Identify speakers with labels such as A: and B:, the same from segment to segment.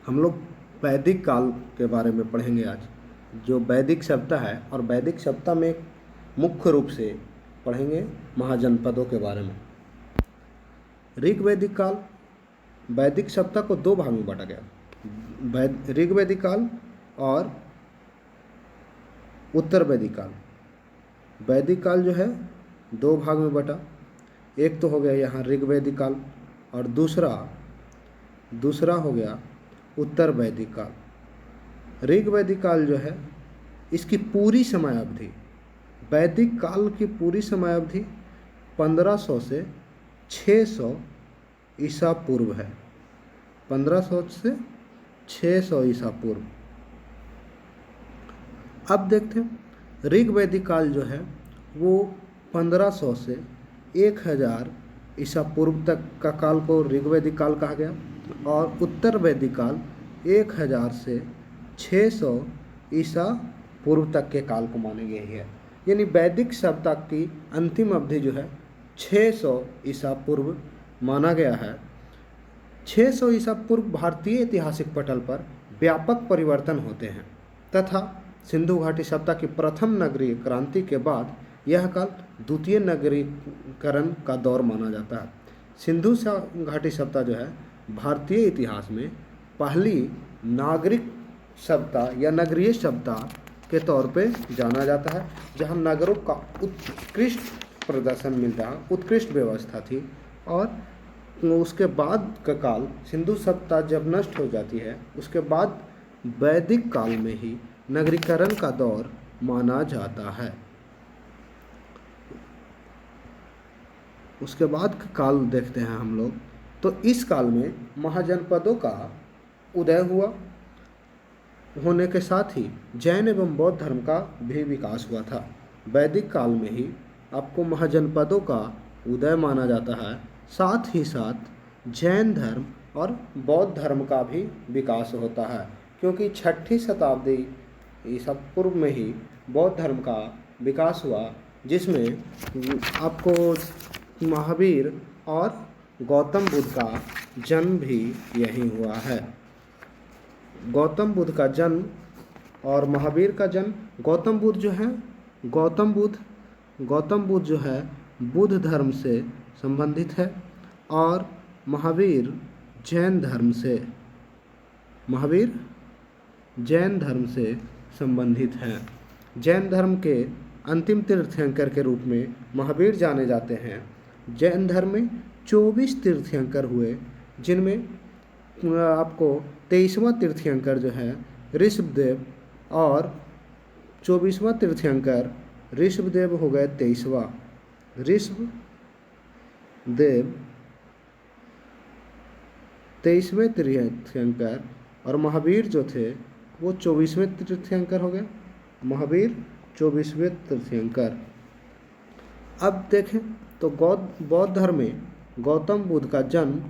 A: हम लोग वैदिक काल के बारे में पढ़ेंगे आज। जो वैदिक सभ्यता है और वैदिक सभ्यता में मुख्य रूप से पढ़ेंगे महाजनपदों के बारे में। ऋग वैदिक काल वैदिक सभ्यता को दो भाग में बांटा गया, ऋग वैदिक काल और उत्तर वैदिक काल। वैदिक काल जो है दो भाग में बटा, एक तो हो गया यहाँ ऋग वैदिक काल और दूसरा हो गया उत्तर वैदिक काल। ऋग वैदिक काल जो है इसकी पूरी समय अवधि, वैदिक काल की पूरी समय अवधि 1500 से 600 ईसा पूर्व है। 1500 से 600 ईसा पूर्व। अब देखते हैं ऋग वैदिक काल जो है वो 1500 से 1000 ईसा पूर्व तक का काल को ऋग वैदिक काल कहा गया और उत्तर वैदिक काल 1000 से 600 ईसा पूर्व तक के काल को मानी गई है। यानी वैदिक सभ्यता की अंतिम अवधि जो है 600 ईसा पूर्व माना गया है। 600 ईसा पूर्व भारतीय ऐतिहासिक पटल पर व्यापक परिवर्तन होते हैं तथा सिंधु घाटी सभ्यता की प्रथम नगरीय क्रांति के बाद यह काल द्वितीय नगरीकरण का दौर माना जाता है। सिंधु घाटी सभ्यता जो है भारतीय इतिहास में पहली नागरिक सभ्यता या नगरीय सभ्यता के तौर पे जाना जाता है, जहाँ नगरों का उत्कृष्ट प्रदर्शन मिल रहा, उत्कृष्ट व्यवस्था थी। और उसके बाद का काल सिंधु सभ्यता जब नष्ट हो जाती है उसके बाद वैदिक काल में ही नगरीकरण का दौर माना जाता है। उसके बाद का काल देखते हैं हम लोग, तो इस काल में महाजनपदों का उदय हुआ, होने के साथ ही जैन एवं बौद्ध धर्म का भी विकास हुआ था। वैदिक काल में ही आपको महाजनपदों का उदय माना जाता है, साथ ही साथ जैन धर्म और बौद्ध धर्म का भी विकास होता है, क्योंकि 6ठी शताब्दी ईसा पूर्व में ही बौद्ध धर्म का विकास हुआ, जिसमें आपको महावीर और गौतम बुद्ध का जन्म भी यहीं हुआ है। गौतम बुद्ध का जन्म और महावीर का जन्म, गौतम बुद्ध जो है बुद्ध धर्म से संबंधित है और महावीर जैन धर्म से संबंधित हैं। जैन धर्म के अंतिम तीर्थंकर के रूप में महावीर जाने जाते हैं। जैन धर्म में 24 तीर्थंकर हुए, जिनमें आपको 23वां तीर्थंकर जो है ऋषभदेव और 24वां तीर्थंकर ऋषभदेव हो गए 23वां। ऋषभदेव 23वें तीर्थंकर और महावीर जो थे वो 24वें तीर्थंकर हो गए। महावीर 24वें तीर्थंकर। अब देखें तो बौद्ध धर्म में गौतम बुद्ध का जन्म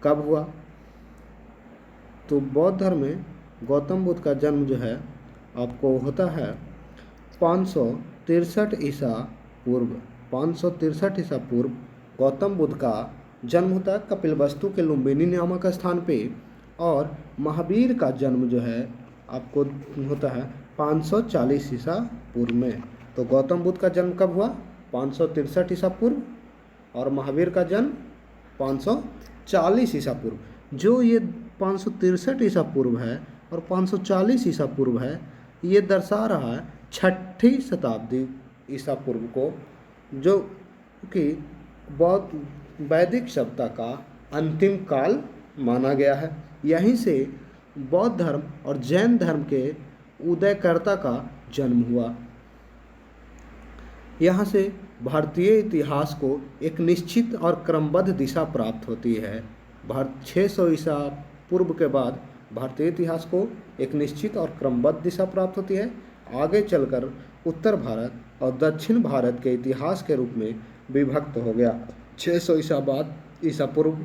A: कब हुआ? तो बौद्ध धर्म में गौतम बुद्ध का जन्म जो है आपको होता है 563 ईसा पूर्व। 563 ईसा पूर्व गौतम बुद्ध का जन्म होता है कपिलवस्तु के लुम्बिनी नामक स्थान पे, और महावीर का जन्म जो है आपको होता है 540 ईसा पूर्व में। तो गौतम बुद्ध का जन्म कब हुआ? 563 ईसा पूर्व, और महावीर का जन्म 540 ईसा पूर्व। जो ये 563 ईसा पूर्व है और 540 ईसा पूर्व है, ये दर्शा रहा है 6ठी शताब्दी ईसा पूर्व को, जो कि बौद्ध वैदिक सभ्यता का अंतिम काल माना गया है। यहीं से बौद्ध धर्म और जैन धर्म के उदयकर्ता का जन्म हुआ। यहाँ से भारतीय इतिहास को एक निश्चित और क्रमबद्ध दिशा प्राप्त होती है। 600 ईसा पूर्व के बाद भारतीय इतिहास को एक निश्चित और क्रमबद्ध दिशा प्राप्त होती है। आगे चलकर उत्तर भारत और दक्षिण भारत के इतिहास के रूप में विभक्त हो गया। 600 ईसा पूर्व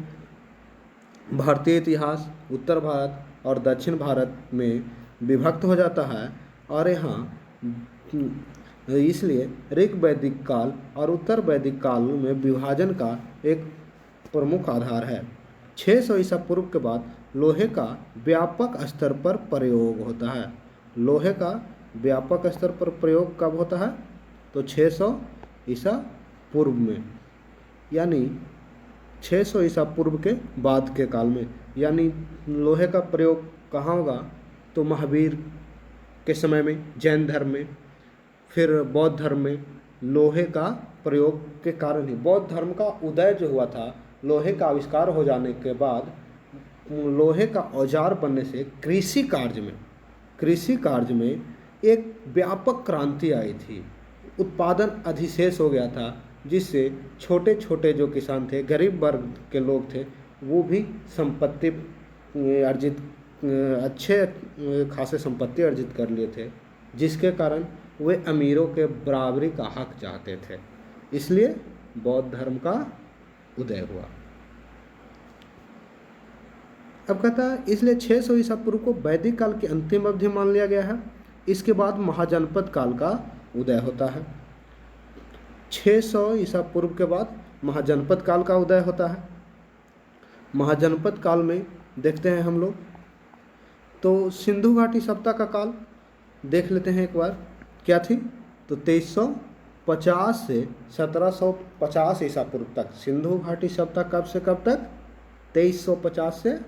A: भारतीय इतिहास उत्तर भारत और दक्षिण भारत में विभक्त हो जाता है, और यहाँ इसलिए ऋग वैदिक काल और उत्तर वैदिक काल में विभाजन का एक प्रमुख आधार है। 600 ईसा पूर्व के बाद लोहे का व्यापक स्तर पर प्रयोग होता है। लोहे का व्यापक स्तर पर प्रयोग कब होता है? तो 600 ईसा पूर्व में, यानी 600 ईसा पूर्व के बाद के काल में। यानी लोहे का प्रयोग कहाँ होगा? तो महावीर के समय में, जैन धर्म में, फिर बौद्ध धर्म में लोहे का प्रयोग के कारण ही, बौद्ध धर्म का उदय जो हुआ था, लोहे का आविष्कार हो जाने के बाद लोहे का औजार बनने से कृषि कार्य में एक व्यापक क्रांति आई थी। उत्पादन अधिशेष हो गया था, जिससे छोटे छोटे जो किसान थे, गरीब वर्ग के लोग थे, वो भी संपत्ति अर्जित, अच्छे खासे संपत्ति अर्जित कर लिए थे, जिसके कारण वे अमीरों के बराबरी का हक चाहते थे। इसलिए बौद्ध धर्म का उदय हुआ। अब कहता है इसलिए 600 ईसा पूर्व को वैदिक काल की अंतिम अवधि मान लिया गया है। इसके बाद महाजनपद काल का उदय होता है। 600 ईसा पूर्व के बाद महाजनपद काल का उदय होता है। महाजनपद काल में देखते हैं हम लोग, तो सिंधु घाटी सभ्यता का काल देख लेते हैं एक बार, क्या थी? तो 2350 से 1750 ईसा पूर्व तक सिंधु घाटी सभ्यता कब से कब तक? 2350 से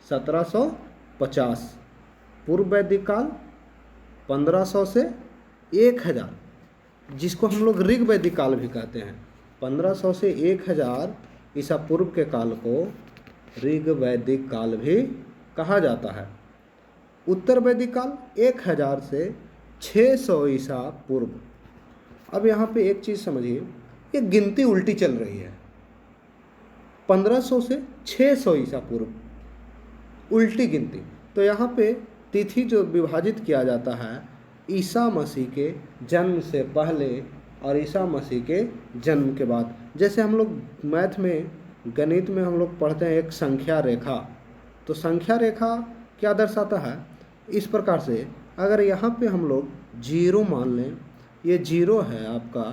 A: 1750। पूर्व वैदिक काल 1500 से 1000, जिसको हम लोग ऋग वैदिक काल भी कहते हैं। 1500 से 1000 ईसा पूर्व के काल को ऋग वैदिक काल भी कहा जाता है। उत्तर वैदिक काल 1000 से 600 ईसा पूर्व। अब यहाँ पे एक चीज़ समझिए, ये गिनती उल्टी चल रही है। 1500 से 600 ईसा पूर्व उल्टी गिनती। तो यहाँ पे तिथि जो विभाजित किया जाता है ईसा मसीह के जन्म से पहले और ईसा मसीह के जन्म के बाद। जैसे हम लोग मैथ में, गणित में हम लोग पढ़ते हैं एक संख्या रेखा, तो संख्या रेखा क्या दर्शाता है? इस प्रकार से अगर यहाँ पे हम लोग 0 मान लें, ये 0 है आपका,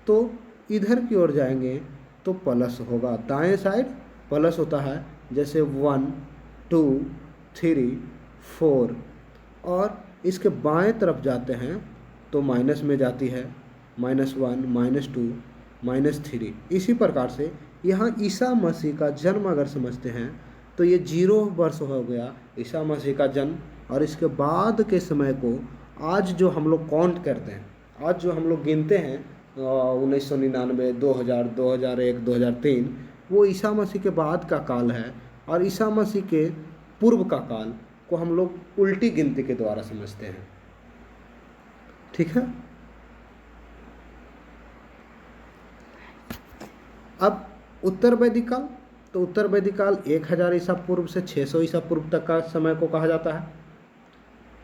A: तो इधर की ओर जाएंगे तो प्लस होगा, दाएं साइड प्लस होता है। जैसे 1 2 3 4, और इसके बाएं तरफ जाते हैं तो माइनस में जाती है, -1 -2 -3। इसी प्रकार से यहाँ ईसा मसीह का जन्म अगर समझते हैं तो ये 0 वर्ष हो गया ईसा मसीह का जन्म, और इसके बाद के समय को आज जो हम लोग काउंट करते हैं, आज जो हम लोग गिनते हैं 1999, 2000, 2001, 2003, वो ईसा मसीह के बाद का काल है। और ईसा मसीह के पूर्व का काल को हम लोग उल्टी गिनती के द्वारा समझते हैं। ठीक है। अब उत्तर वैदिक काल, तो उत्तर वैदिक काल 1000 ईसा पूर्व से 600 ईसा पूर्व तक का समय को कहा जाता है।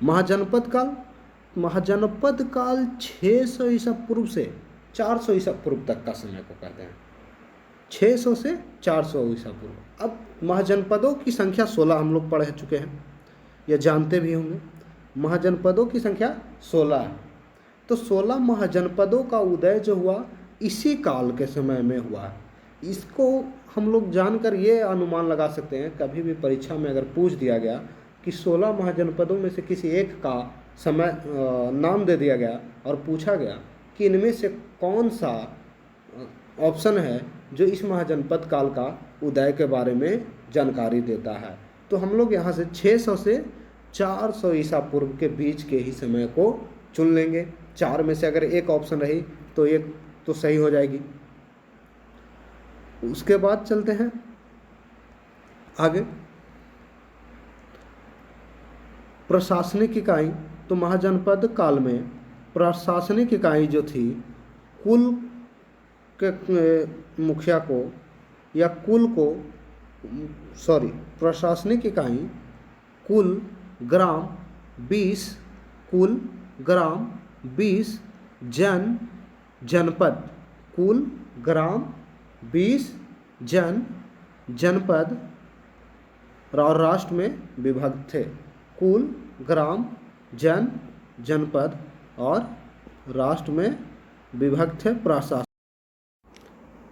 A: महाजनपद काल, महाजनपद काल 600 ईसा पूर्व से 400 ईसा पूर्व तक का समय को कहते हैं। 600 से 400 ईसा पूर्व। अब महाजनपदों की संख्या 16 हम लोग पढ़ चुके हैं, ये जानते भी होंगे। महाजनपदों की संख्या 16 है। तो 16 महाजनपदों का उदय जो हुआ इसी काल के समय में हुआ है। इसको हम लोग जानकर ये अनुमान लगा सकते हैं, कभी भी परीक्षा में अगर पूछ दिया गया कि 16 महाजनपदों में से किसी एक का समय नाम दे दिया गया और पूछा गया कि इनमें से कौन सा ऑप्शन है जो इस महाजनपद काल का उदय के बारे में जानकारी देता है, तो हम लोग यहाँ से 600 से 400 ईसा पूर्व के बीच के ही समय को चुन लेंगे। 4 में से अगर एक ऑप्शन रही तो एक तो सही हो जाएगी। उसके बाद चलते हैं आगे। प्रशासनिक इकाई, तो महाजनपद काल में प्रशासनिक इकाई जो थी कुल के मुखिया को या कुल को, प्रशासनिक इकाई कुल ग्राम 20, कुल ग्राम 20, जनपद कुल ग्राम 20, जनपद और राष्ट्र में विभक्त थे। कुल ग्राम जनपद और राष्ट्र में विभक्त थे।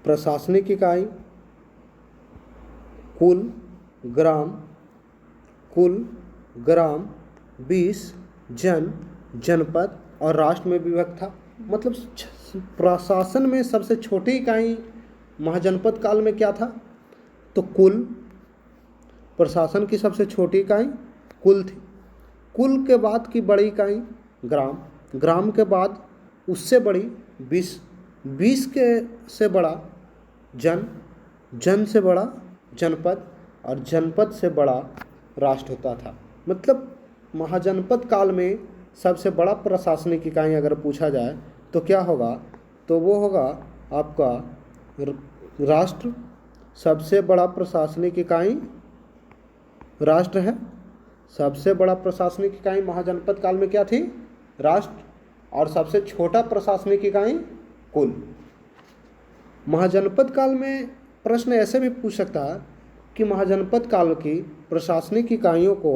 A: प्रशासनिक इकाई कुल ग्राम कुल, ग्राम, 20, जन, जनपद और राष्ट्र में विभक्त था। मतलब प्रशासन में सबसे छोटी इकाई महाजनपद काल में क्या था? तो कुल। प्रशासन की सबसे छोटी इकाई कुल थी। कुल के बाद की बड़ी इकाई ग्राम, ग्राम के बाद उससे बड़ी 20, 20 के से बड़ा जन, जन से बड़ा जनपद और जनपद से बड़ा राष्ट्र होता था। मतलब महाजनपद काल में सबसे बड़ा प्रशासनिक इकाई अगर पूछा जाए तो क्या होगा? तो वो होगा आपका राष्ट्र। सबसे बड़ा प्रशासनिक इकाई राष्ट्र है। सबसे बड़ा प्रशासनिक इकाई महाजनपद काल में क्या थी? राष्ट्र। और सबसे छोटा प्रशासनिक इकाई कुल। महाजनपद काल में प्रश्न ऐसे भी पूछ सकता है कि महाजनपद काल की प्रशासनिक इकाइयों को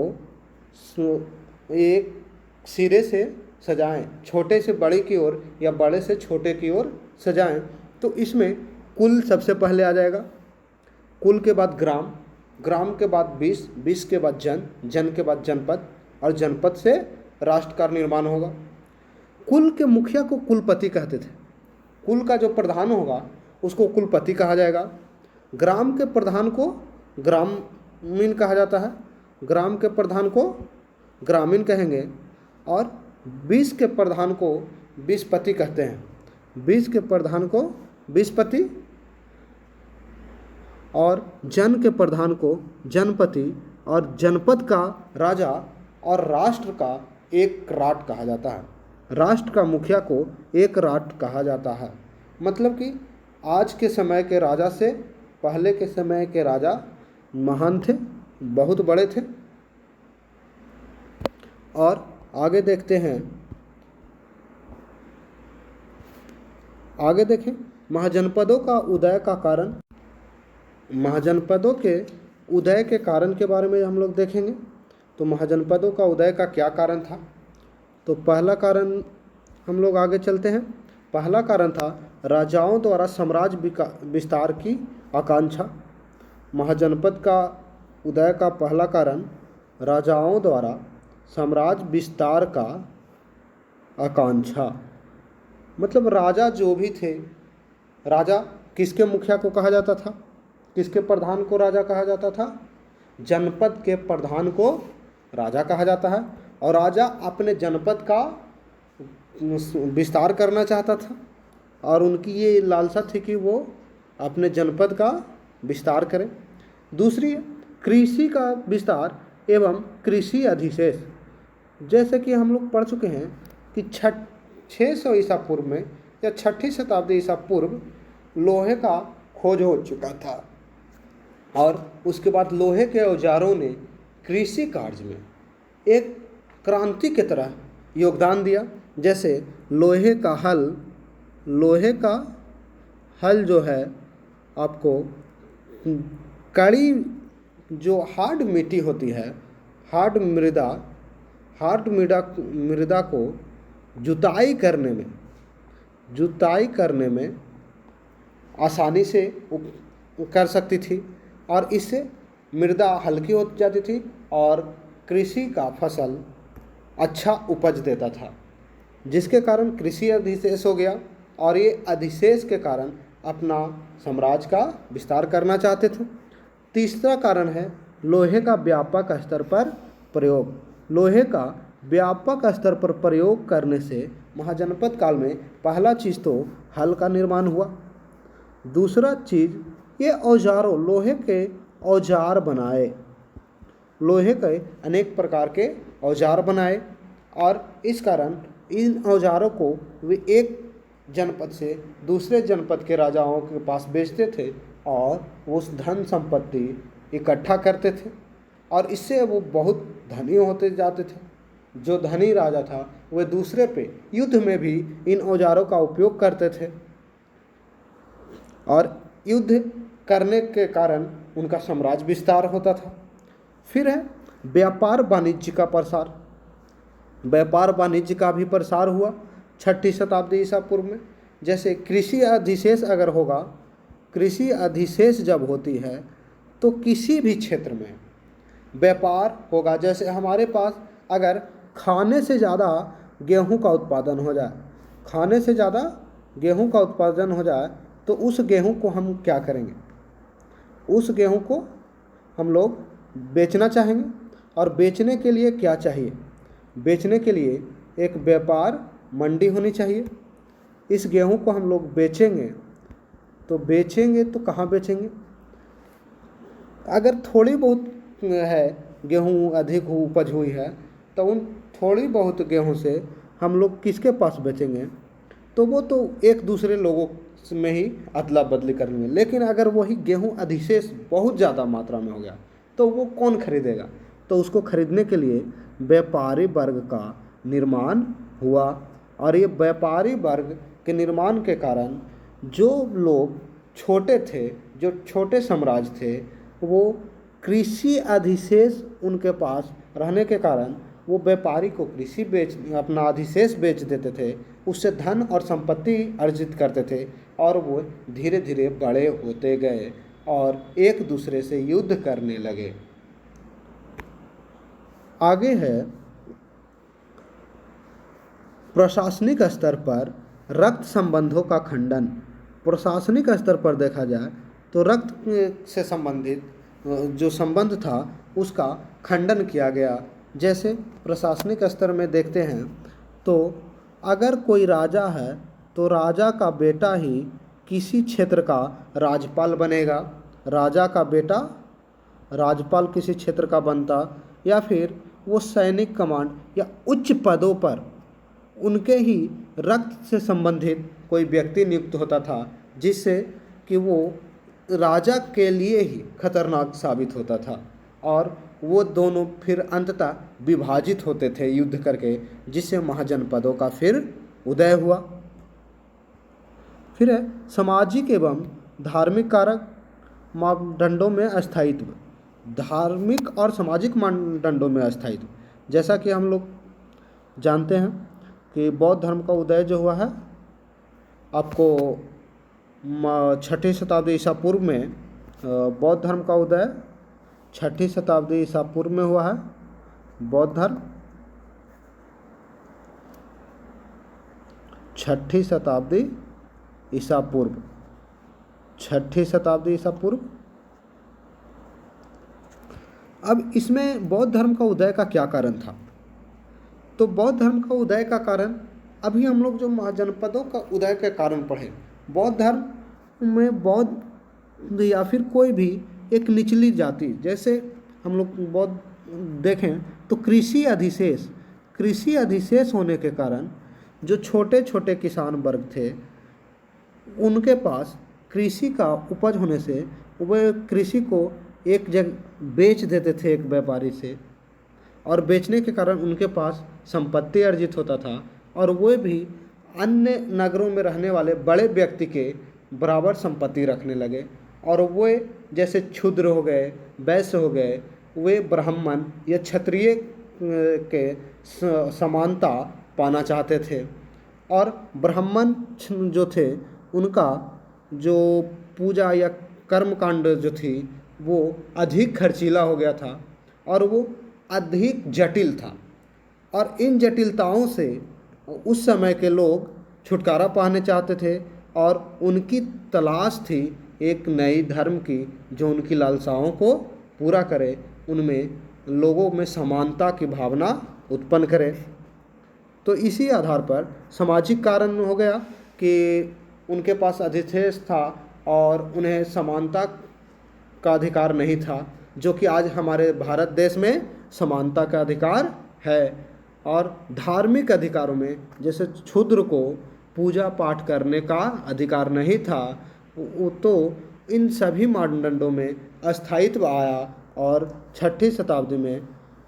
A: एक सिरे से सजाएं, छोटे से बड़े की ओर या बड़े से छोटे की ओर सजाएं, तो इसमें कुल सबसे पहले आ जाएगा। कुल के बाद ग्राम, ग्राम के बाद 20, 20 के बाद जन, जन के बाद जनपद और जनपद से राष्ट्र का निर्माण होगा। कुल के मुखिया को कुलपति कहते थे। कुल का जो प्रधान होगा उसको कुलपति कहा जाएगा। ग्राम के प्रधान को ग्रामीण कहा जाता है। ग्राम के प्रधान को ग्रामीण कहेंगे। और 20 के प्रधान को 20पति कहते हैं। 20 के प्रधान को 20पति और जन के प्रधान को जनपति और जनपद का राजा और राष्ट्र का एक राट कहा जाता है। राष्ट्र का मुखिया को एक राट कहा जाता है। मतलब कि आज के समय के राजा से पहले के समय के राजा महान थे, बहुत बड़े थे। और आगे देखते हैं, आगे देखें महाजनपदों का उदय का कारण। महाजनपदों के उदय के कारण के बारे में हम लोग देखेंगे। तो महाजनपदों का उदय का क्या कारण था? तो पहला कारण हम लोग आगे चलते हैं। पहला कारण था राजाओं द्वारा साम्राज्य विस्तार की आकांक्षा। महाजनपद का उदय का पहला कारण राजाओं द्वारा साम्राज्य विस्तार का आकांक्षा। मतलब राजा जो भी थे, राजा किसके मुखिया को कहा जाता था? किसके प्रधान को राजा कहा जाता था? जनपद के प्रधान को राजा कहा जाता है। और राजा अपने जनपद का विस्तार करना चाहता था और उनकी ये लालसा थी कि वो अपने जनपद का विस्तार करें। दूसरी कृषि का विस्तार एवं कृषि अधिशेष। जैसे कि हम लोग पढ़ चुके हैं कि 600 ईसा पूर्व में या 6ठी शताब्दी ईसा पूर्व लोहे का खोज हो चुका था और उसके बाद लोहे के औजारों ने कृषि कार्य में एक क्रांति की तरह योगदान दिया। जैसे लोहे का हल जो है आपको कड़ी जो हार्ड मिट्टी होती है, हार्ड मृदा को जुताई करने में आसानी से कर सकती थी और इससे मृदा हल्की हो जाती थी और कृषि का फसल अच्छा उपज देता था, जिसके कारण कृषि अधिशेष हो गया और ये अधिशेष के कारण अपना साम्राज्य का विस्तार करना चाहते थे। तीसरा कारण है लोहे का व्यापक स्तर पर प्रयोग। लोहे का व्यापक स्तर पर प्रयोग करने से महाजनपद काल में पहला चीज़ तो हल का निर्माण हुआ। दूसरा चीज़ ये औजारों, लोहे के औजार बनाए, लोहे के अनेक प्रकार के औजार बनाए और इस कारण इन औजारों को वे एक जनपद से दूसरे जनपद के राजाओं के पास बेचते थे और उस धन संपत्ति इकट्ठा करते थे और इससे वो बहुत धनी होते जाते थे। जो धनी राजा था वह दूसरे पे युद्ध में भी इन औजारों का उपयोग करते थे और युद्ध करने के कारण उनका साम्राज्य विस्तार होता था। फिर है व्यापार वाणिज्य का प्रसार। व्यापार वाणिज्य का भी प्रसार हुआ 6ठी शताब्दी ईसा पूर्व में। जैसे कृषि अधिशेष अगर होगा, कृषि अधिशेष जब होती है तो किसी भी क्षेत्र में व्यापार होगा। जैसे हमारे पास अगर खाने से ज़्यादा गेहूं का उत्पादन हो जाए, खाने से ज़्यादा गेहूं का उत्पादन हो जाए तो उस गेहूं को हम क्या करेंगे, उस गेहूं को हम लोग बेचना चाहेंगे। और बेचने के लिए क्या चाहिए, बेचने के लिए एक व्यापार मंडी होनी चाहिए। इस गेहूं को हम लोग बेचेंगे तो कहाँ बेचेंगे? अगर थोड़ी बहुत है गेहूं अधिक उपज हुई है तो उन थोड़ी बहुत गेहूं से हम लोग किसके पास बेचेंगे? तो वो तो एक दूसरे लोगों में ही अदला बदली करेंगे। लेकिन अगर वही गेहूं अधिशेष बहुत ज़्यादा मात्रा में हो गया तो वो कौन खरीदेगा? तो उसको खरीदने के लिए व्यापारी वर्ग का निर्माण हुआ। और ये व्यापारी वर्ग के निर्माण के कारण जो लोग छोटे थे, जो छोटे साम्राज्य थे, वो कृषि अधिशेष उनके पास रहने के कारण वो व्यापारी को कृषि अपना अधिशेष बेच देते थे, उससे धन और संपत्ति अर्जित करते थे। और वो धीरे धीरे बड़े होते गए और एक दूसरे से युद्ध करने लगे। आगे है प्रशासनिक स्तर पर रक्त संबंधों का खंडन। प्रशासनिक स्तर पर देखा जाए तो रक्त से संबंधित जो संबंध था उसका खंडन किया गया। जैसे प्रशासनिक स्तर में देखते हैं तो अगर कोई राजा है तो राजा का बेटा ही किसी क्षेत्र का राज्यपाल बनेगा, राजा का बेटा राज्यपाल किसी क्षेत्र का बनता, या फिर वो सैनिक कमांड या उच्च पदों पर उनके ही रक्त से संबंधित कोई व्यक्ति नियुक्त होता था, जिससे कि वो राजा के लिए ही खतरनाक साबित होता था। और वो दोनों फिर अंततः विभाजित होते थे युद्ध करके, जिससे महाजनपदों का फिर उदय हुआ। फिर है सामाजिक एवं धार्मिक कारक मापदंडों में अस्थायित्व। धार्मिक और सामाजिक मानदंडों में अस्थायित्व, जैसा कि हम लोग जानते हैं कि बौद्ध धर्म का उदय जो हुआ है आपको 6ठी शताब्दी ईसा पूर्व में, बौद्ध धर्म का उदय 6ठी शताब्दी ईसा पूर्व में हुआ है। बौद्ध धर्म 6ठी शताब्दी ईसा पूर्व, 6ठी शताब्दी ईसा पूर्व। अब इसमें बौद्ध धर्म का उदय का क्या कारण था? तो बौद्ध धर्म का उदय का कारण, अभी हम लोग जो महाजनपदों का उदय के कारण पढ़े, बौद्ध धर्म में बौद्ध या फिर कोई भी एक निचली जाति, जैसे हम लोग बौद्ध देखें तो कृषि अधिशेष होने के कारण जो छोटे छोटे किसान वर्ग थे उनके पास कृषि का उपज होने से वे कृषि को एक जगह बेच देते थे एक व्यापारी से, और बेचने के कारण उनके पास संपत्ति अर्जित होता था। और वे भी अन्य नगरों में रहने वाले बड़े व्यक्ति के बराबर संपत्ति रखने लगे। और वे जैसे क्षुद्र हो गए, वैश्य हो गए, वे ब्राह्मण या क्षत्रिय के समानता पाना चाहते थे। और ब्राह्मण जो थे उनका जो पूजा या कर्मकांड जो थी वो अधिक खर्चीला हो गया था और वो अधिक जटिल था। और इन जटिलताओं से उस समय के लोग छुटकारा पाने चाहते थे और उनकी तलाश थी एक नई धर्म की जो उनकी लालसाओं को पूरा करे, उनमें लोगों में समानता की भावना उत्पन्न करे। तो इसी आधार पर सामाजिक कारण हो गया कि उनके पास अधिशेष था और उन्हें समानता का अधिकार नहीं था, जो कि आज हमारे भारत देश में समानता का अधिकार है। और धार्मिक अधिकारों में जैसे क्षुद्र को पूजा पाठ करने का अधिकार नहीं था, तो इन सभी मानदंडों में अस्थायित्व आया। और 6ठी शताब्दी में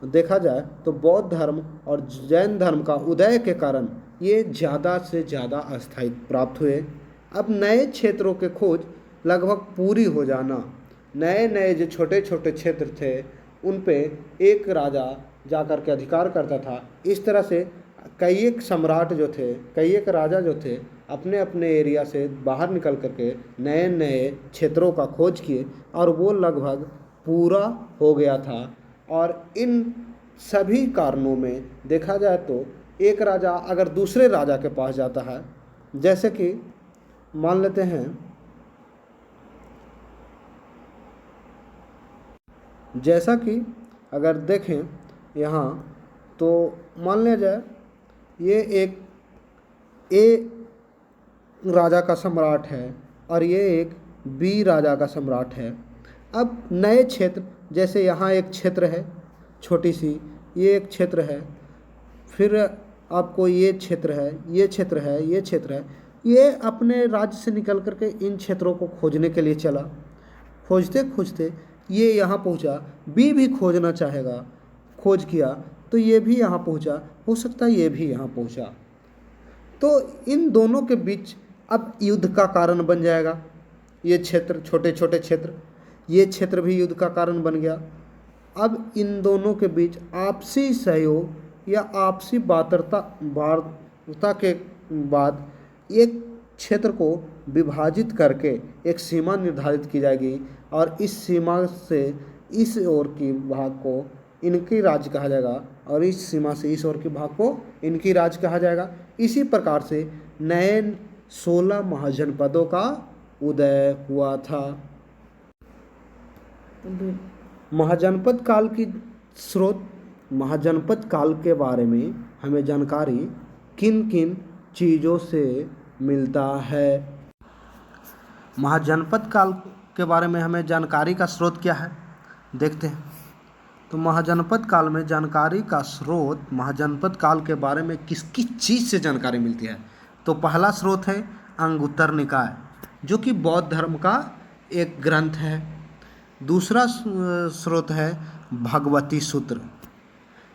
A: देखा जाए तो बौद्ध धर्म और जैन धर्म का उदय के कारण ये ज़्यादा से ज़्यादा अस्थायित्व प्राप्त हुए। अब नए क्षेत्रों के खोज लगभग पूरी हो जाना, नए नए जो छोटे छोटे क्षेत्र थे उन पे एक राजा जाकर के अधिकार करता था। इस तरह से कई एक सम्राट जो थे, कई एक राजा जो थे, अपने अपने एरिया से बाहर निकल करके नए नए क्षेत्रों का खोज किए और वो लगभग पूरा हो गया था। और इन सभी कारणों में देखा जाए तो एक राजा अगर दूसरे राजा के पास जाता है, जैसे कि मान लेते हैं, जैसा कि अगर देखें यहाँ तो मान लिया जाए ये एक ए राजा का सम्राट है और ये एक बी राजा का सम्राट है। अब नए क्षेत्र, जैसे यहाँ एक क्षेत्र है छोटी सी, ये एक क्षेत्र है, फिर आपको ये क्षेत्र है, ये क्षेत्र है, ये क्षेत्र है, ये अपने राज्य से निकल करके इन क्षेत्रों को खोजने के लिए चला। खोजते खोजते ये यहाँ पहुँचा, बी भी खोजना चाहेगा, खोज किया तो ये भी यहाँ पहुँचा, हो सकता है ये भी यहाँ पहुँचा, तो इन दोनों के बीच अब युद्ध का कारण बन जाएगा। ये क्षेत्र, छोटे छोटे क्षेत्र, ये क्षेत्र भी युद्ध का कारण बन गया। अब इन दोनों के बीच आपसी सहयोग या आपसी वार्ता के बाद एक क्षेत्र को विभाजित करके एक सीमा निर्धारित की जाएगी और इस सीमा से इस ओर की भाग को इनकी राज्य कहा जाएगा और इस सीमा से इस ओर के भाग को इनकी राज्य कहा जाएगा। इसी प्रकार से नए 16 महाजनपदों का उदय हुआ था। महाजनपद काल की स्रोत, महाजनपद काल के बारे में हमें जानकारी किन किन चीज़ों से मिलता है? महाजनपद काल के बारे में हमें जानकारी का स्रोत क्या है, देखते हैं। तो महाजनपद काल में जानकारी का स्रोत, महाजनपद काल के बारे में किस किस चीज़ से जानकारी मिलती है? तो पहला स्रोत है अंगुत्तर निकाय, जो कि बौद्ध धर्म का एक ग्रंथ है। दूसरा स्रोत है भगवती सूत्र।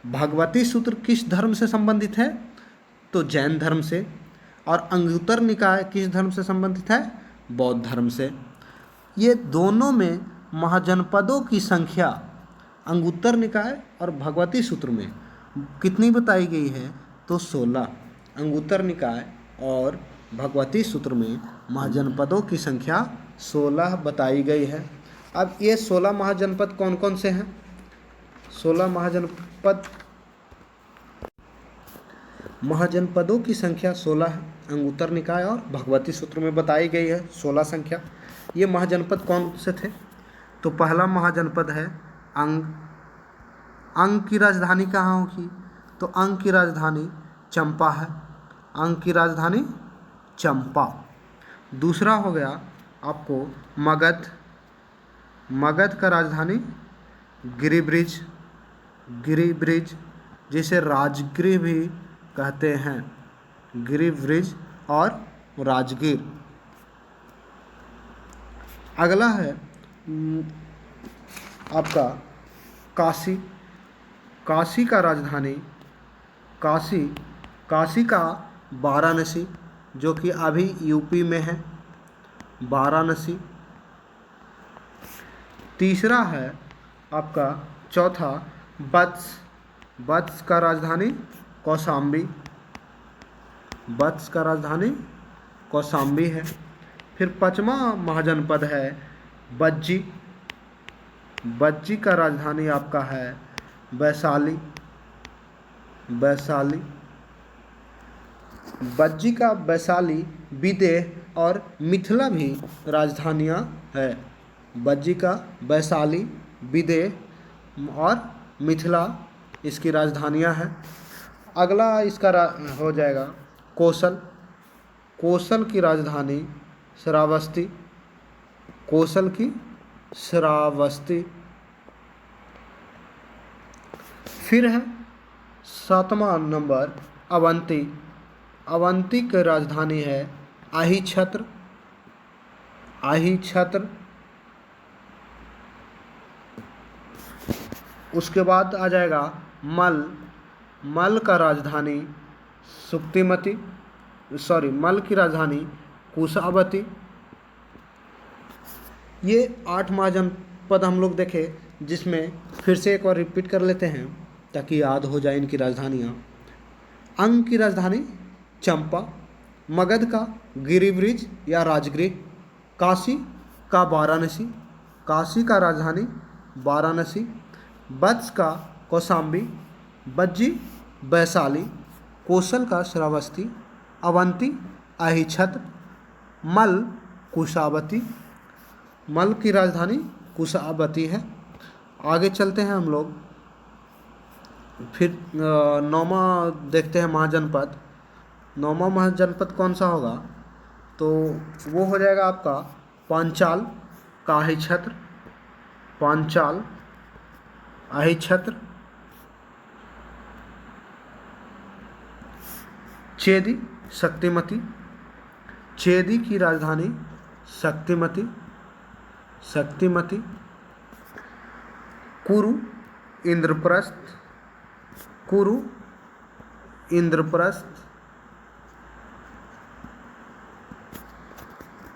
A: भगवती सूत्र किस धर्म से संबंधित है? तो जैन धर्म से। और अंगुत्तर निकाय किस धर्म से संबंधित है? बौद्ध धर्म से। ये दोनों में महाजनपदों की संख्या अंगुत्तर निकाय और भगवती सूत्र में कितनी बताई गई है? तो 16। अंगुत्तर निकाय और भगवती सूत्र में महाजनपदों की संख्या 16 बताई गई है। अब ये 16 महाजनपद कौन कौन से हैं? 16 महाजनपदों की संख्या 16 है। अंगुत्तर निकाय और भगवती सूत्र में बताई गई है 16 संख्या। ये महाजनपद कौन से थे? तो पहला महाजनपद है अंग। अंग की राजधानी कहाँ होगी? तो अंग की राजधानी चंपा है। अंग की राजधानी चंपा। दूसरा हो गया आपको मगध। मगध का राजधानी गिरिब्रिज। गिरिब्रिज जिसे राजगृह भी कहते हैं, गिरिब्रिज और राजगीर। अगला है आपका काशी। काशी का राजधानी काशी, काशी का वाराणसी, जो कि अभी यूपी में है, वाराणसी। तीसरा है आपका चौथा वत्स। वत्स का राजधानी कौशाम्बी। वत्स का राजधानी कौशाम्बी है। फिर पांचवा महाजनपद है बज्जी। बज्जी का राजधानी आपका है वैशाली। वैशाली। बज्जी का वैशाली, विदेह और मिथिला भी राजधानियाँ है। बज्जी का वैशाली, विदेह और मिथिला इसकी राजधानियाँ हैं। अगला इसका हो जाएगा कौशल। कौशल की राजधानी श्रावस्ती। कौशल की श्रावस्ती। फिर है 7वां नंबर अवंती। अवंती की राजधानी है अहिछत्र। अहिछत्र। उसके बाद आ जाएगा मल। मल का राजधानी सुक्तिमती, मल की राजधानी कुशावती। ये 8 महाजनपद हम लोग देखे, जिसमें फिर से एक बार रिपीट कर लेते हैं ताकि याद हो जाए इनकी राजधानियाँ। अंग की राजधानी चंपा। मगध का गिरिब्रिज या राजगृह। काशी का वाराणसी। काशी का राजधानी वाराणसी। वत्स का कौशाम्बी, बज्जी वैशाली, कोसल का श्रावस्ती, अवंती अहिच्छत्र, मल कुशावती। मल की राजधानी कुशावती है। आगे चलते हैं हम लोग, फिर नौमा देखते हैं महाजनपद। नौमा महाजनपद कौन सा होगा, तो वो हो जाएगा आपका पांचाल का अहिच्छत्र, पांचाल अहिच्छत्र, चेदी शक्तिमती, चेदी की राजधानी शक्तिमती, शक्तिमती, कुरु इंद्रप्रस्थ, कुरु इंद्रप्रस्थ,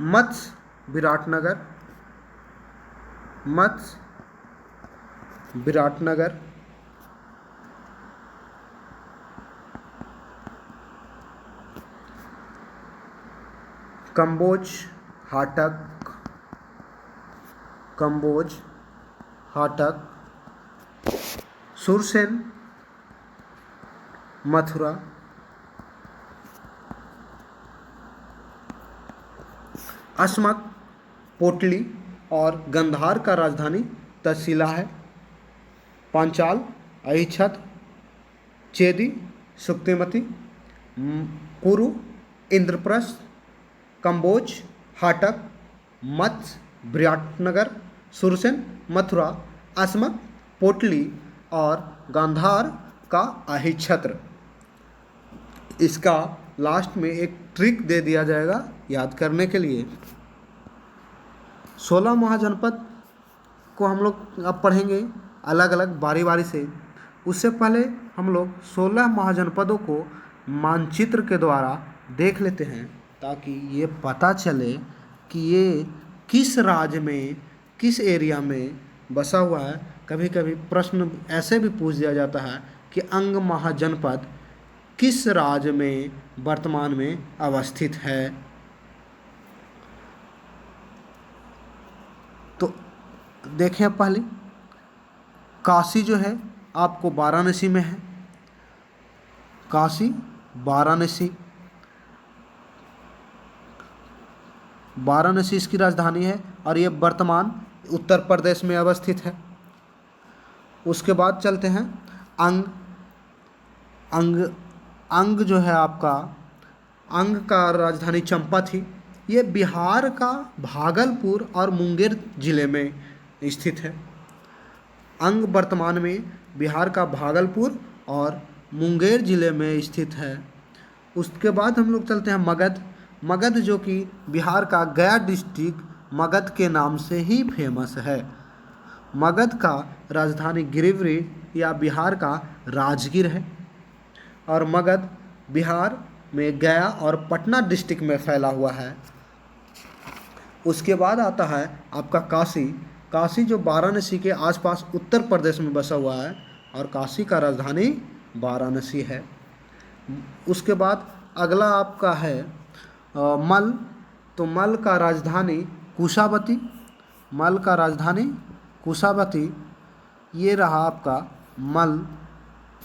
A: मत्स्य विराटनगर, मत्स्य विराटनगर, कंबोज हाटक, कंबोज हाटक, सुरसेन मथुरा, अस्मक पोटली और गंधार का राजधानी तहसीला है। पांचाल अहिच्छत्र, चेदी शक्तिमती, कुरु इंद्रप्रस्थ, कंबोज हाटक, मत्स्य विराटनगर, सुरसेन मथुरा, अस्मक पोटली और गांधार का अहिच्छत्र। इसका लास्ट में एक ट्रिक दे दिया जाएगा याद करने के लिए। 16 महाजनपद को हम लोग अब पढ़ेंगे अलग अलग बारी बारी से। उससे पहले हम लोग 16 महाजनपदों को मानचित्र के द्वारा देख लेते हैं, ताकि ये पता चले कि ये किस राज्य में, किस एरिया में बसा हुआ है। कभी कभी प्रश्न ऐसे भी पूछ दिया जाता है कि अंग महाजनपद किस राज्य में वर्तमान में अवस्थित है। तो देखें पहले, काशी जो है आपको वाराणसी में है, काशी वाराणसी, वाराणसी इसकी राजधानी है और ये वर्तमान उत्तर प्रदेश में अवस्थित है। उसके बाद चलते हैं अंग। अंग जो है आपका, अंग का राजधानी चंपा थी। ये बिहार का भागलपुर और मुंगेर जिले में स्थित है। अंग वर्तमान में बिहार का भागलपुर और मुंगेर जिले में स्थित है। उसके बाद हम लोग चलते हैं मगध। मगध जो कि बिहार का गया डिस्ट्रिक्ट मगध के नाम से ही फेमस है। मगध का राजधानी गिरिवृह या बिहार का राजगीर है। और मगध बिहार में गया और पटना डिस्ट्रिक्ट में फैला हुआ है। उसके बाद आता है आपका काशी। काशी जो वाराणसी के आसपास उत्तर प्रदेश में बसा हुआ है और काशी का राजधानी वाराणसी है। उसके बाद अगला आपका है मल। तो मल का राजधानी कुशावती, मल का राजधानी कुशावती, ये रहा आपका मल।